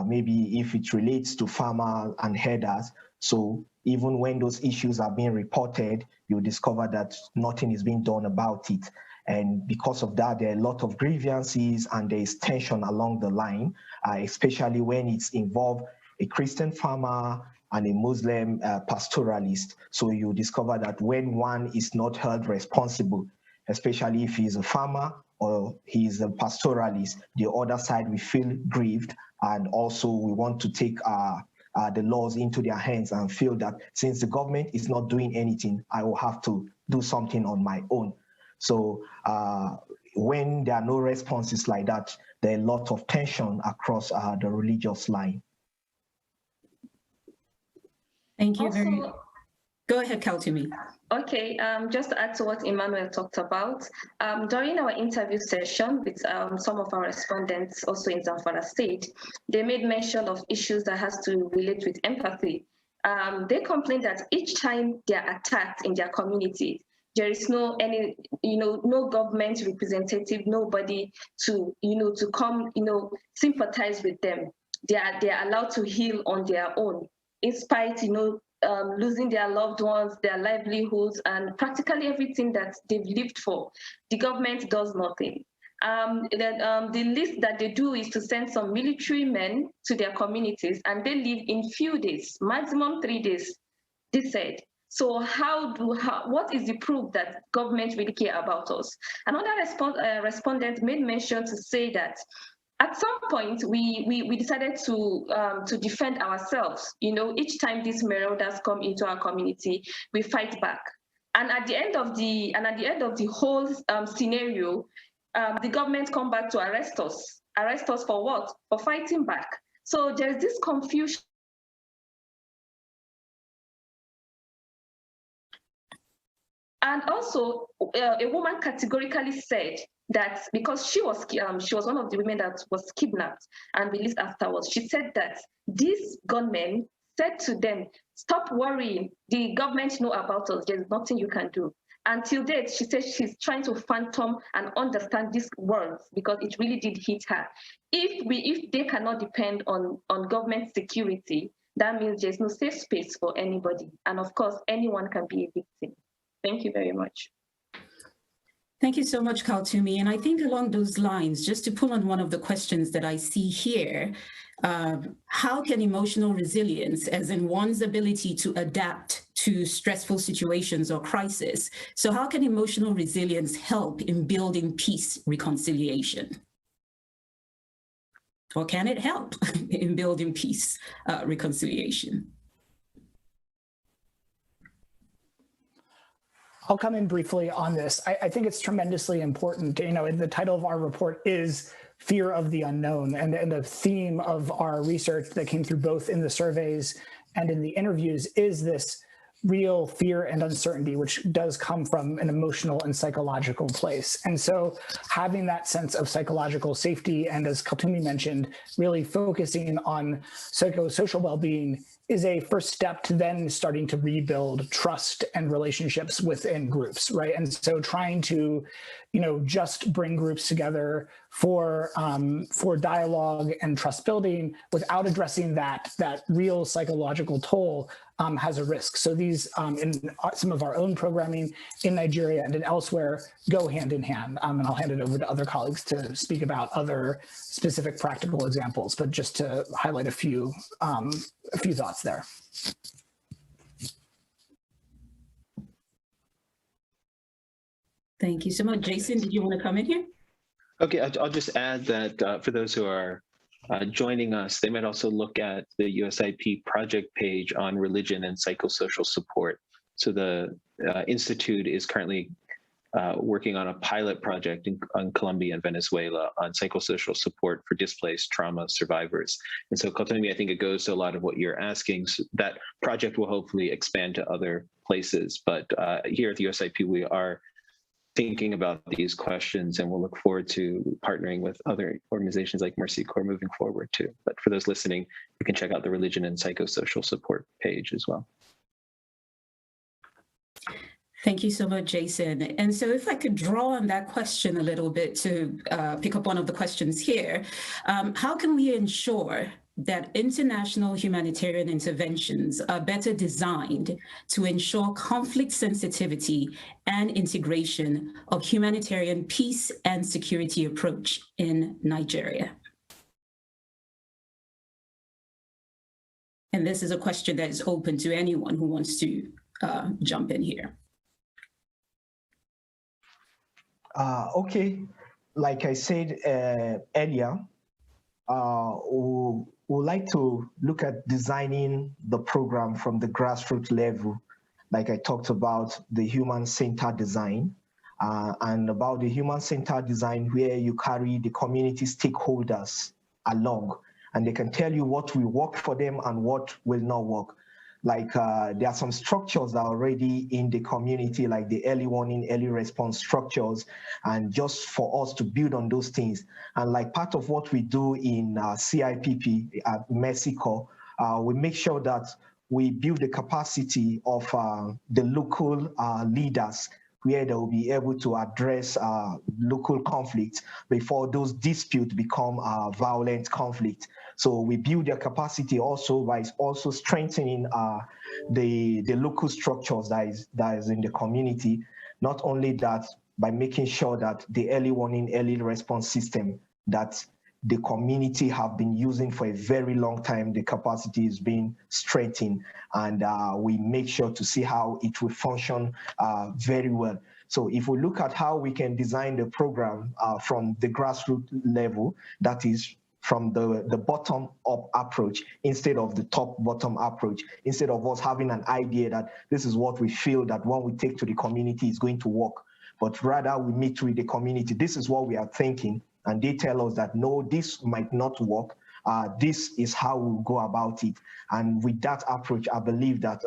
maybe if it relates to farmers and herders. So even when those issues are being reported, you discover that nothing is being done about it. And because of that, there are a lot of grievances and there is tension along the line, especially when it's involved a Christian farmer and a Muslim pastoralist. So you discover that when one is not held responsible, especially if he's a farmer or he's a pastoralist, the other side will feel grieved, and also we want to take the laws into their hands and feel that since the government is not doing anything, I will have to do something on my own. So when there are no responses like that, there are a lot of tension across the religious line. Thank you very much. Go ahead, Kaltumi. Okay, just to add to what Emmanuel talked about, during our interview session with some of our respondents also in Zamfara State, they made mention of issues that has to relate with empathy. They complained that each time they are attacked in their community, there is no government representative, nobody to come sympathize with them. They are allowed to heal on their own, in spite losing their loved ones, their livelihoods, and practically everything that they've lived for. The government does nothing. The least that they do is to send some military men to their communities, and they live in few days, maximum 3 days, they said. So what is the proof that government really care about us? Another respondent made mention to say that at some point we decided to defend ourselves. Each time these marauders come into our community, we fight back. And at the end of the whole scenario, the government come back to arrest us. Arrest us for what? For fighting back. So there's this confusion. And also, a woman categorically said that because she was one of the women that was kidnapped and released afterwards, she said that these gunmen said to them, "Stop worrying. The government know about us. There's nothing you can do." Until date, she says she's trying to fathom and understand these words because it really did hit her. If they cannot depend on government security, that means there's no safe space for anybody. And of course, anyone can be a victim. Thank you very much. Thank you so much, Kaltumi. And I think along those lines, just to pull on one of the questions that I see here, how can emotional resilience, as in one's ability to adapt to stressful situations or crisis. So how can emotional resilience help in building peace reconciliation? Or can it help in building peace reconciliation? I'll come in briefly on this. I think it's tremendously important. The title of our report is Fear of the Unknown, and the theme of our research that came through both in the surveys and in the interviews is this real fear and uncertainty, which does come from an emotional and psychological place. And so having that sense of psychological safety, and as Kaltumi mentioned, really focusing on psychosocial well-being is a first step to then starting to rebuild trust and relationships within groups, right? And so trying to, just bring groups together for dialogue and trust building without addressing that real psychological toll has a risk. So these, in some of our own programming in Nigeria and in elsewhere, go hand in hand. And I'll hand it over to other colleagues to speak about other specific practical examples, but just to highlight a few thoughts there. Thank you so much. Jason, did you want to come in here? Okay, I'll just add that for those who are joining us, they might also look at the USIP project page on religion and psychosocial support. So the Institute is currently working on a pilot project on Colombia and Venezuela on psychosocial support for displaced trauma survivors. And so, Kaltumi, I think it goes to a lot of what you're asking. So that project will hopefully expand to other places. But here at the USIP, we are thinking about these questions, and we'll look forward to partnering with other organizations like Mercy Corps moving forward too. But for those listening, you can check out the religion and psychosocial support page as well. Thank you so much, Jason. And so if I could draw on that question a little bit to pick up one of the questions here, how can we ensure that international humanitarian interventions are better designed to ensure conflict sensitivity and integration of humanitarian peace and security approach in Nigeria? And this is a question that is open to anyone who wants to jump in here. Okay, like I said earlier, we'd like to look at designing the program from the grassroots level, like I talked about the human-centered design, and about the human-centered design where you carry the community stakeholders along, and they can tell you what will work for them and what will not work. Like there are some structures that are already in the community, like the early warning, early response structures, and just for us to build on those things. And like part of what we do in CIPP at Mercy Corps, we make sure that we build the capacity of the local leaders where they will be able to address local conflicts before those disputes become violent conflict. So we build their capacity also by also strengthening the local structures that is in the community. Not only that, by making sure that the early warning, early response system that the community have been using for a very long time, the capacity is being strengthened, and we make sure to see how it will function very well. So if we look at how we can design the program from the grassroots level, that is from the bottom-up approach instead of the top-bottom approach, instead of us having an idea that this is what we feel that when we take to the community is going to work, but rather we meet with the community. This is what we are thinking, and they tell us that, no, this might not work. This is how we'll go about it. And with that approach, I believe that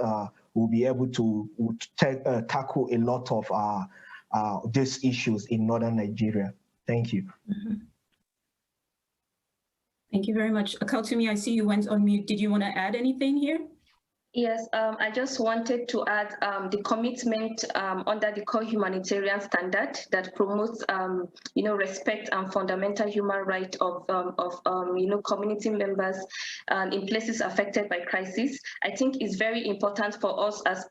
we'll be able to tackle a lot of these issues in northern Nigeria. Thank you. Mm-hmm. Thank you very much. Kaltumi, I see you went on mute. Did you want to add anything here? Yes, I just wanted to add the commitment under the core humanitarian standard that promotes, respect and fundamental human rights of community members in places affected by crisis. I think it's very important for us as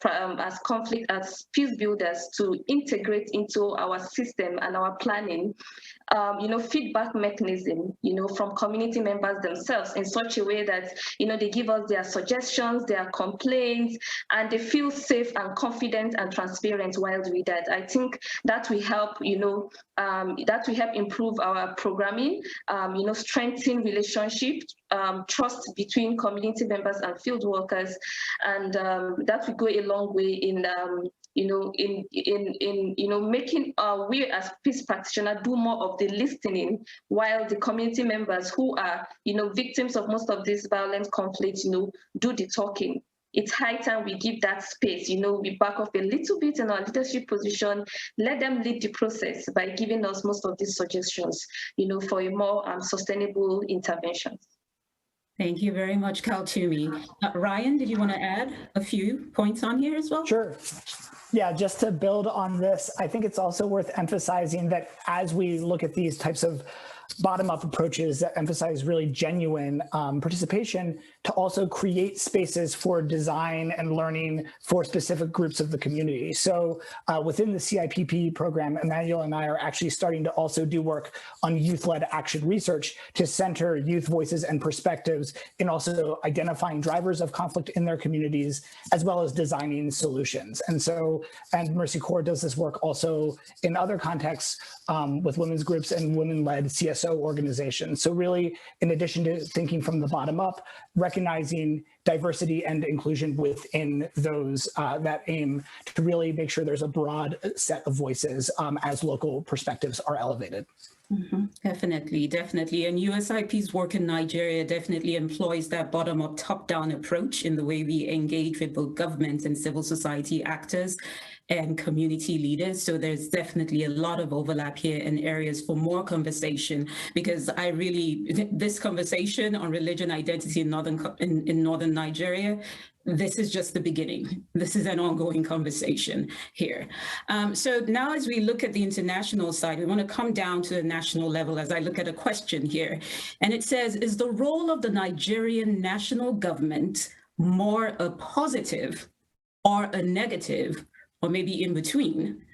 peace builders to integrate into our system and our planning feedback mechanism, from community members themselves in such a way that, they give us their suggestions, their complaints, and they feel safe and confident and transparent while doing that. I think that will help, improve our programming, strengthen relationships, trust between community members and field workers, and that will go a long way in making we as peace practitioners do more of the listening, while the community members who are, victims of most of these violent conflicts, do the talking. It's high time we give that space, we back off a little bit in our leadership position, let them lead the process by giving us most of these suggestions, for a more sustainable intervention. Thank you very much, Kaltumi. Ryan, did you want to add a few points on here as well? Sure. Yeah, just to build on this, I think it's also worth emphasizing that as we look at these types of bottom-up approaches that emphasize really genuine participation, to also create spaces for design and learning for specific groups of the community. So within the CIPP program, Emmanuel and I are actually starting to also do work on youth-led action research to center youth voices and perspectives in also identifying drivers of conflict in their communities, as well as designing solutions. And Mercy Corps does this work also in other contexts with women's groups and women-led CSO organizations. So really, in addition to thinking from the bottom up, recognizing diversity and inclusion within those that aim to really make sure there's a broad set of voices as local perspectives are elevated. Mm-hmm. Definitely. And USIP's work in Nigeria definitely employs that bottom-up, top-down approach in the way we engage with both government and civil society actors and community leaders. So there's definitely a lot of overlap here in areas for more conversation, because this conversation on religion identity in northern Nigeria, this is just the beginning. This is an ongoing conversation here. So now as we look at the international side, we want to come down to the national level as I look at a question here. And it says, is the role of the Nigerian national government more a positive or a negative, or maybe in between?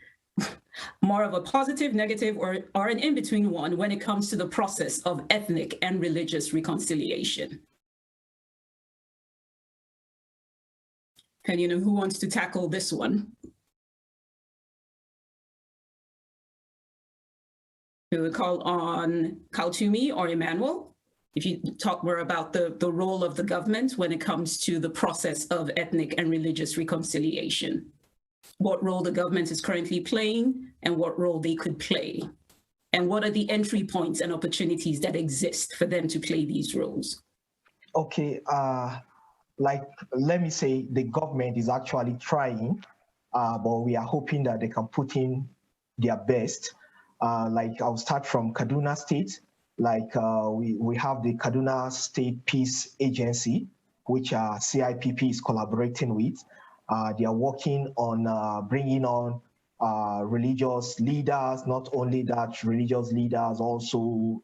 More of a positive, negative, or an in-between one when it comes to the process of ethnic and religious reconciliation? And who wants to tackle this one? We would call on Kaltumi or Emmanuel, if you talk more about the role of the government when it comes to the process of ethnic and religious reconciliation. What role the government is currently playing and what role they could play. And what are the entry points and opportunities that exist for them to play these roles? Okay, let me say the government is actually trying, but we are hoping that they can put in their best. I'll start from Kaduna State. We have the Kaduna State Peace Agency, which CIPP is collaborating with. They are working on bringing on religious leaders, not only that, religious leaders, also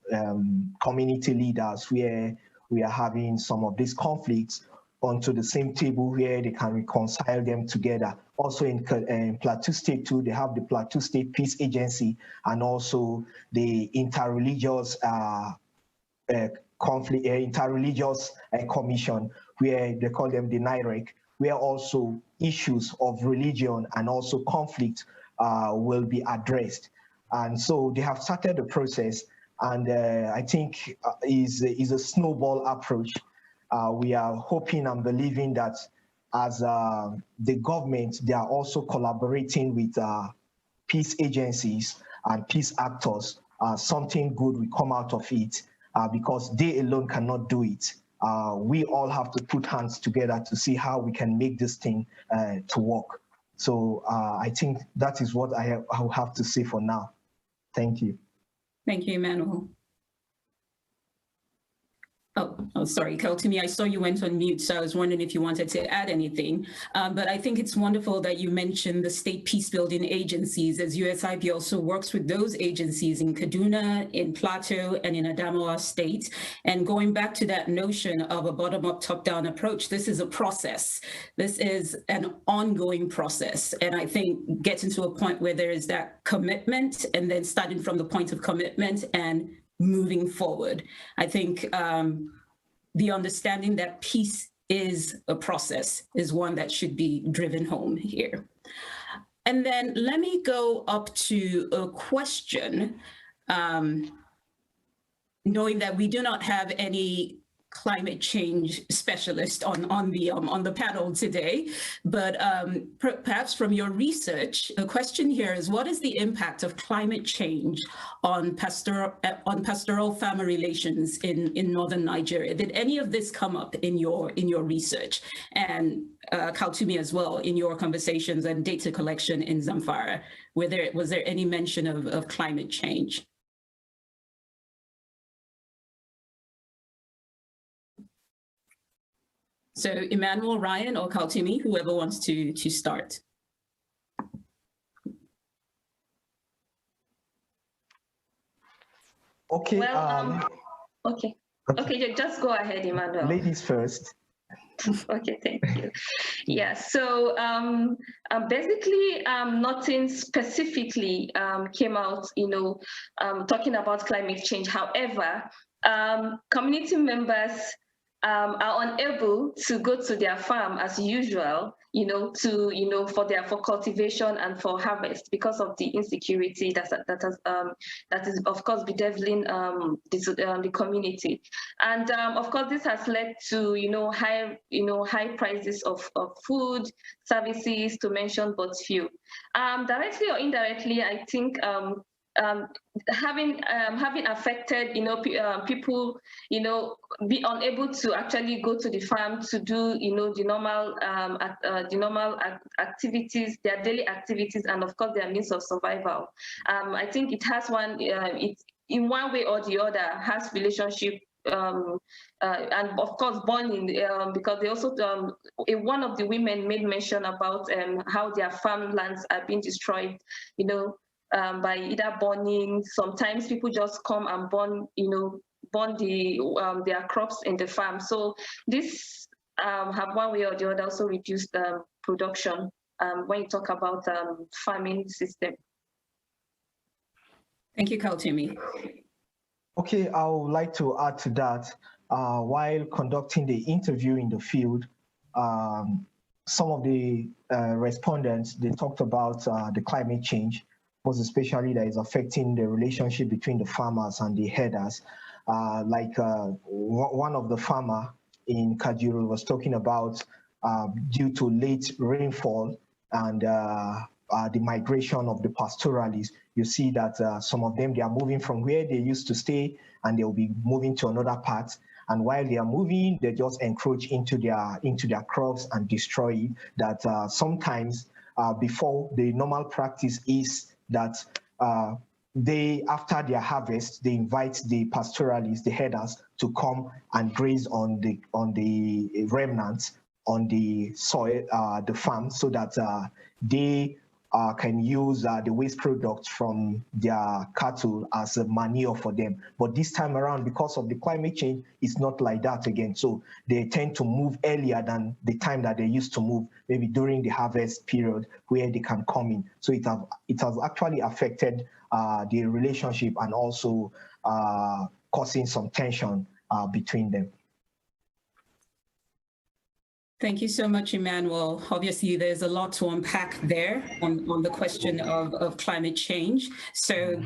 community leaders, where we are having some of these conflicts onto the same table where they can reconcile them together. Also in Plateau State too, they have the Plateau State Peace Agency and also the interreligious commission, where they call them the NIREC, where also issues of religion and also conflict will be addressed. And so they have started the process, and I think is a snowball approach. We are hoping and believing that as the government, they are also collaborating with peace agencies and peace actors. Something good will come out of it because they alone cannot do it. We all have to put hands together to see how we can make this thing to work. So I think that is what I have to say for now. Thank you. Thank you, Emmanuel. Oh, sorry, Kaltumi, I saw you went on mute, so I was wondering if you wanted to add anything. But I think it's wonderful that you mentioned the state peace-building agencies, as USIP also works with those agencies in Kaduna, in Plateau, and in Adamawa State. And going back to that notion of a bottom-up, top-down approach, this is a process. This is an ongoing process. And I think getting to a point where there is that commitment, and then starting from the point of commitment and moving forward. I think the understanding that peace is a process is one that should be driven home here. And then let me go up to a question, knowing that we do not have any climate change specialist on the panel today, but perhaps from your research, the question here is: what is the impact of climate change on pastoral-farmer relations in northern Nigeria? Did any of this come up in your research? And Kaltumi as well, in your conversations and data collection in Zamfara, was there any mention of climate change? So Emmanuel, Ryan, or Kaltumi, whoever wants to start. Okay. Well, okay, just go ahead, Emmanuel. Ladies first. Okay, thank you. Yeah, so basically nothing specifically came out, talking about climate change. However, community members are unable to go to their farm as usual, for cultivation and for harvest because of the insecurity that is of course bedeviling the community, and of course this has led to high prices of food, services, to mention but few. Directly or indirectly, I think having affected people be unable to actually go to the farm to do the normal activities, their daily activities, and of course their means of survival. I think it has it in one way or the other has relationship, and of course burning, because they also one of the women made mention about how their farmlands are being destroyed, by either burning. Sometimes people just come and burn their crops in the farm. So this have one way or the other also reduced production when you talk about farming system. Thank you, Kaltumi. Okay, I would like to add to that. While conducting the interview in the field, some of the respondents, they talked about the climate change, most especially that is affecting the relationship between the farmers and the herders. One of the farmer in Kajuru was talking about due to late rainfall and the migration of the pastoralists, you see that some of them, they are moving from where they used to stay and they'll be moving to another part. And while they are moving, they just encroach into their crops and destroy it. That sometimes before, the normal practice is that after their harvest, they invite the pastoralists, the herders, to come and graze on the remnants on the soil, the farm, so that they can use the waste products from their cattle as a manure for them. But this time around, because of the climate change, it's not like that again. So they tend to move earlier than the time that they used to move, maybe during the harvest period where they can come in. So it has actually affected the relationship and also causing some tension between them. Thank you so much, Emmanuel. Obviously, there's a lot to unpack there on the question of climate change. So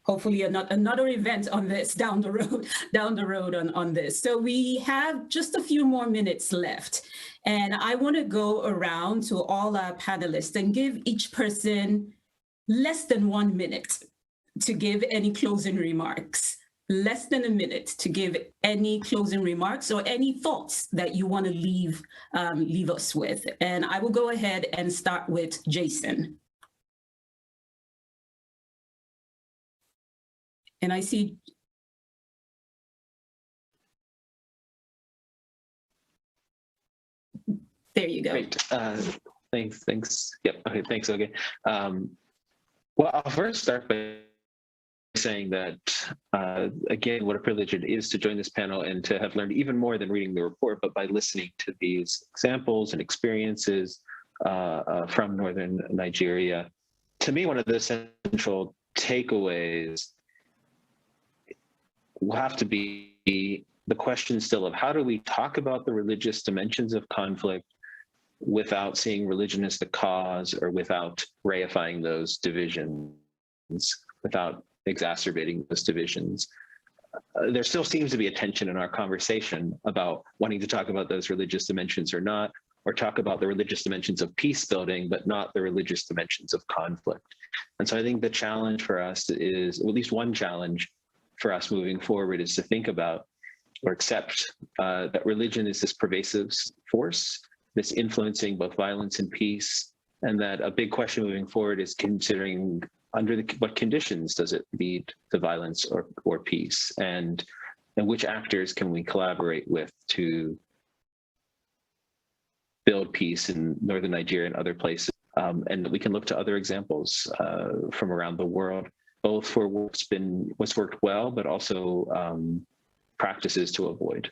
hopefully another event on this down the road on this. So we have just a few more minutes left. And I want to go around to all our panelists and give each person less than 1 minute to give any closing remarks. Less than a minute to give any closing remarks or any thoughts that you want to leave us with. And I will go ahead and start with Jason. And I see There you go. Great. Thanks. Yep. Okay. Thanks. Okay. Well, I'll first start by saying that, again, what a privilege it is to join this panel and to have learned even more than reading the report, but by listening to these examples and experiences from Northern Nigeria. To me, one of the central takeaways will have to be the question still of how do we talk about the religious dimensions of conflict without seeing religion as the cause or without reifying those divisions, without exacerbating those divisions. There still seems to be a tension in our conversation about wanting to talk about those religious dimensions or not, or talk about the religious dimensions of peace building, but not the religious dimensions of conflict. And so I think the challenge for us is, at least one challenge for us moving forward, is to think about or accept that religion is this pervasive force, this influencing both violence and peace, and that a big question moving forward is considering under what conditions does it lead to violence or peace, and which actors can we collaborate with to build peace in Northern Nigeria and other places. And we can look to other examples from around the world, both for what's worked well, but also practices to avoid.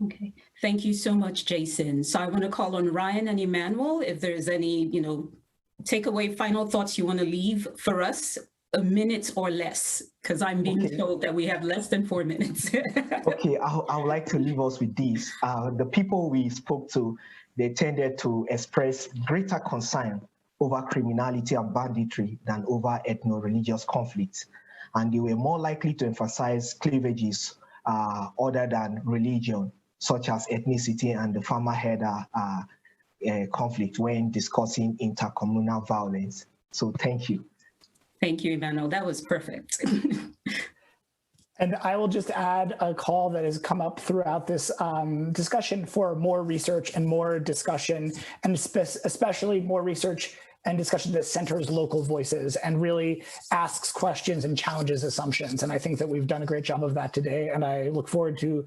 Okay, thank you so much, Jason. So I want to call on Ryan and Emmanuel if there's any, takeaway final thoughts you want to leave for us, a minute or less, because I'm being told that we have less than 4 minutes. Okay, I would like to leave us with this. The people we spoke to, they tended to express greater concern over criminality and banditry than over ethno-religious conflicts. And they were more likely to emphasize cleavages other than religion, such as ethnicity and the farmer-herder conflict when discussing intercommunal violence. So thank you. Thank you, Emmanuel. That was perfect. And I will just add a call that has come up throughout this discussion for more research and more discussion, and especially more research and discussion that centers local voices and really asks questions and challenges assumptions. And I think that we've done a great job of that today. And I look forward to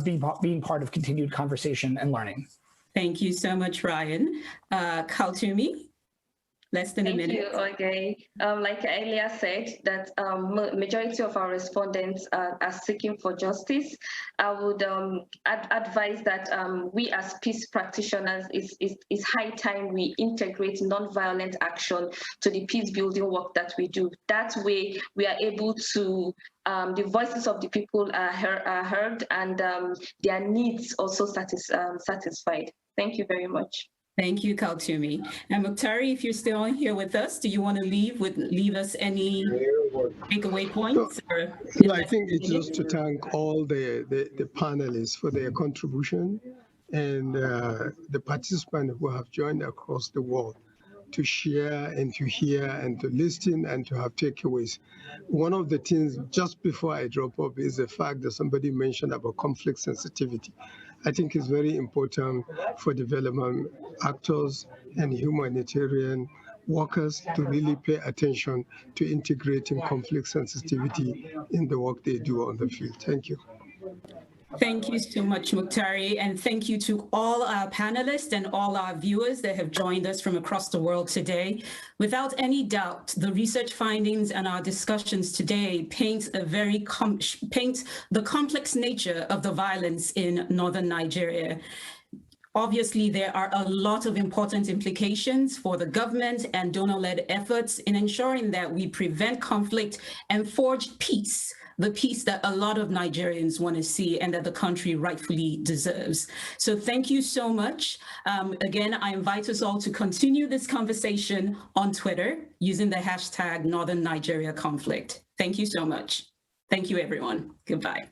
being part of continued conversation and learning. Thank you so much, Ryan. Kaltumi, less than a minute. Thank you, okay. Like I earlier said, that majority of our respondents are seeking for justice. I would advise that we as peace practitioners, it's high time we integrate nonviolent action to the peace building work that we do. That way we are able to, the voices of the people are heard and their needs also satisfied. Thank you very much. Thank you, Kaltumi. And Muktari, if you're still on here with us, do you want to leave us any takeaway points? I think it's just to thank all the panelists for their contribution and the participants who have joined across the world to share and to hear and to listen and to have takeaways. One of the things just before I drop off is the fact that somebody mentioned about conflict sensitivity. I think it's very important for development actors and humanitarian workers to really pay attention to integrating conflict sensitivity in the work they do on the field. Thank you. Thank you so much, Muktari, and thank you to all our panelists and all our viewers that have joined us from across the world today. Without any doubt, the research findings and our discussions today paint the complex nature of the violence in northern Nigeria. Obviously, there are a lot of important implications for the government and donor-led efforts in ensuring that we prevent conflict and forge peace, the peace that a lot of Nigerians want to see and that the country rightfully deserves. So thank you so much. Again, I invite us all to continue this conversation on Twitter using the hashtag Northern Nigeria Conflict. Thank you so much. Thank you, everyone. Goodbye.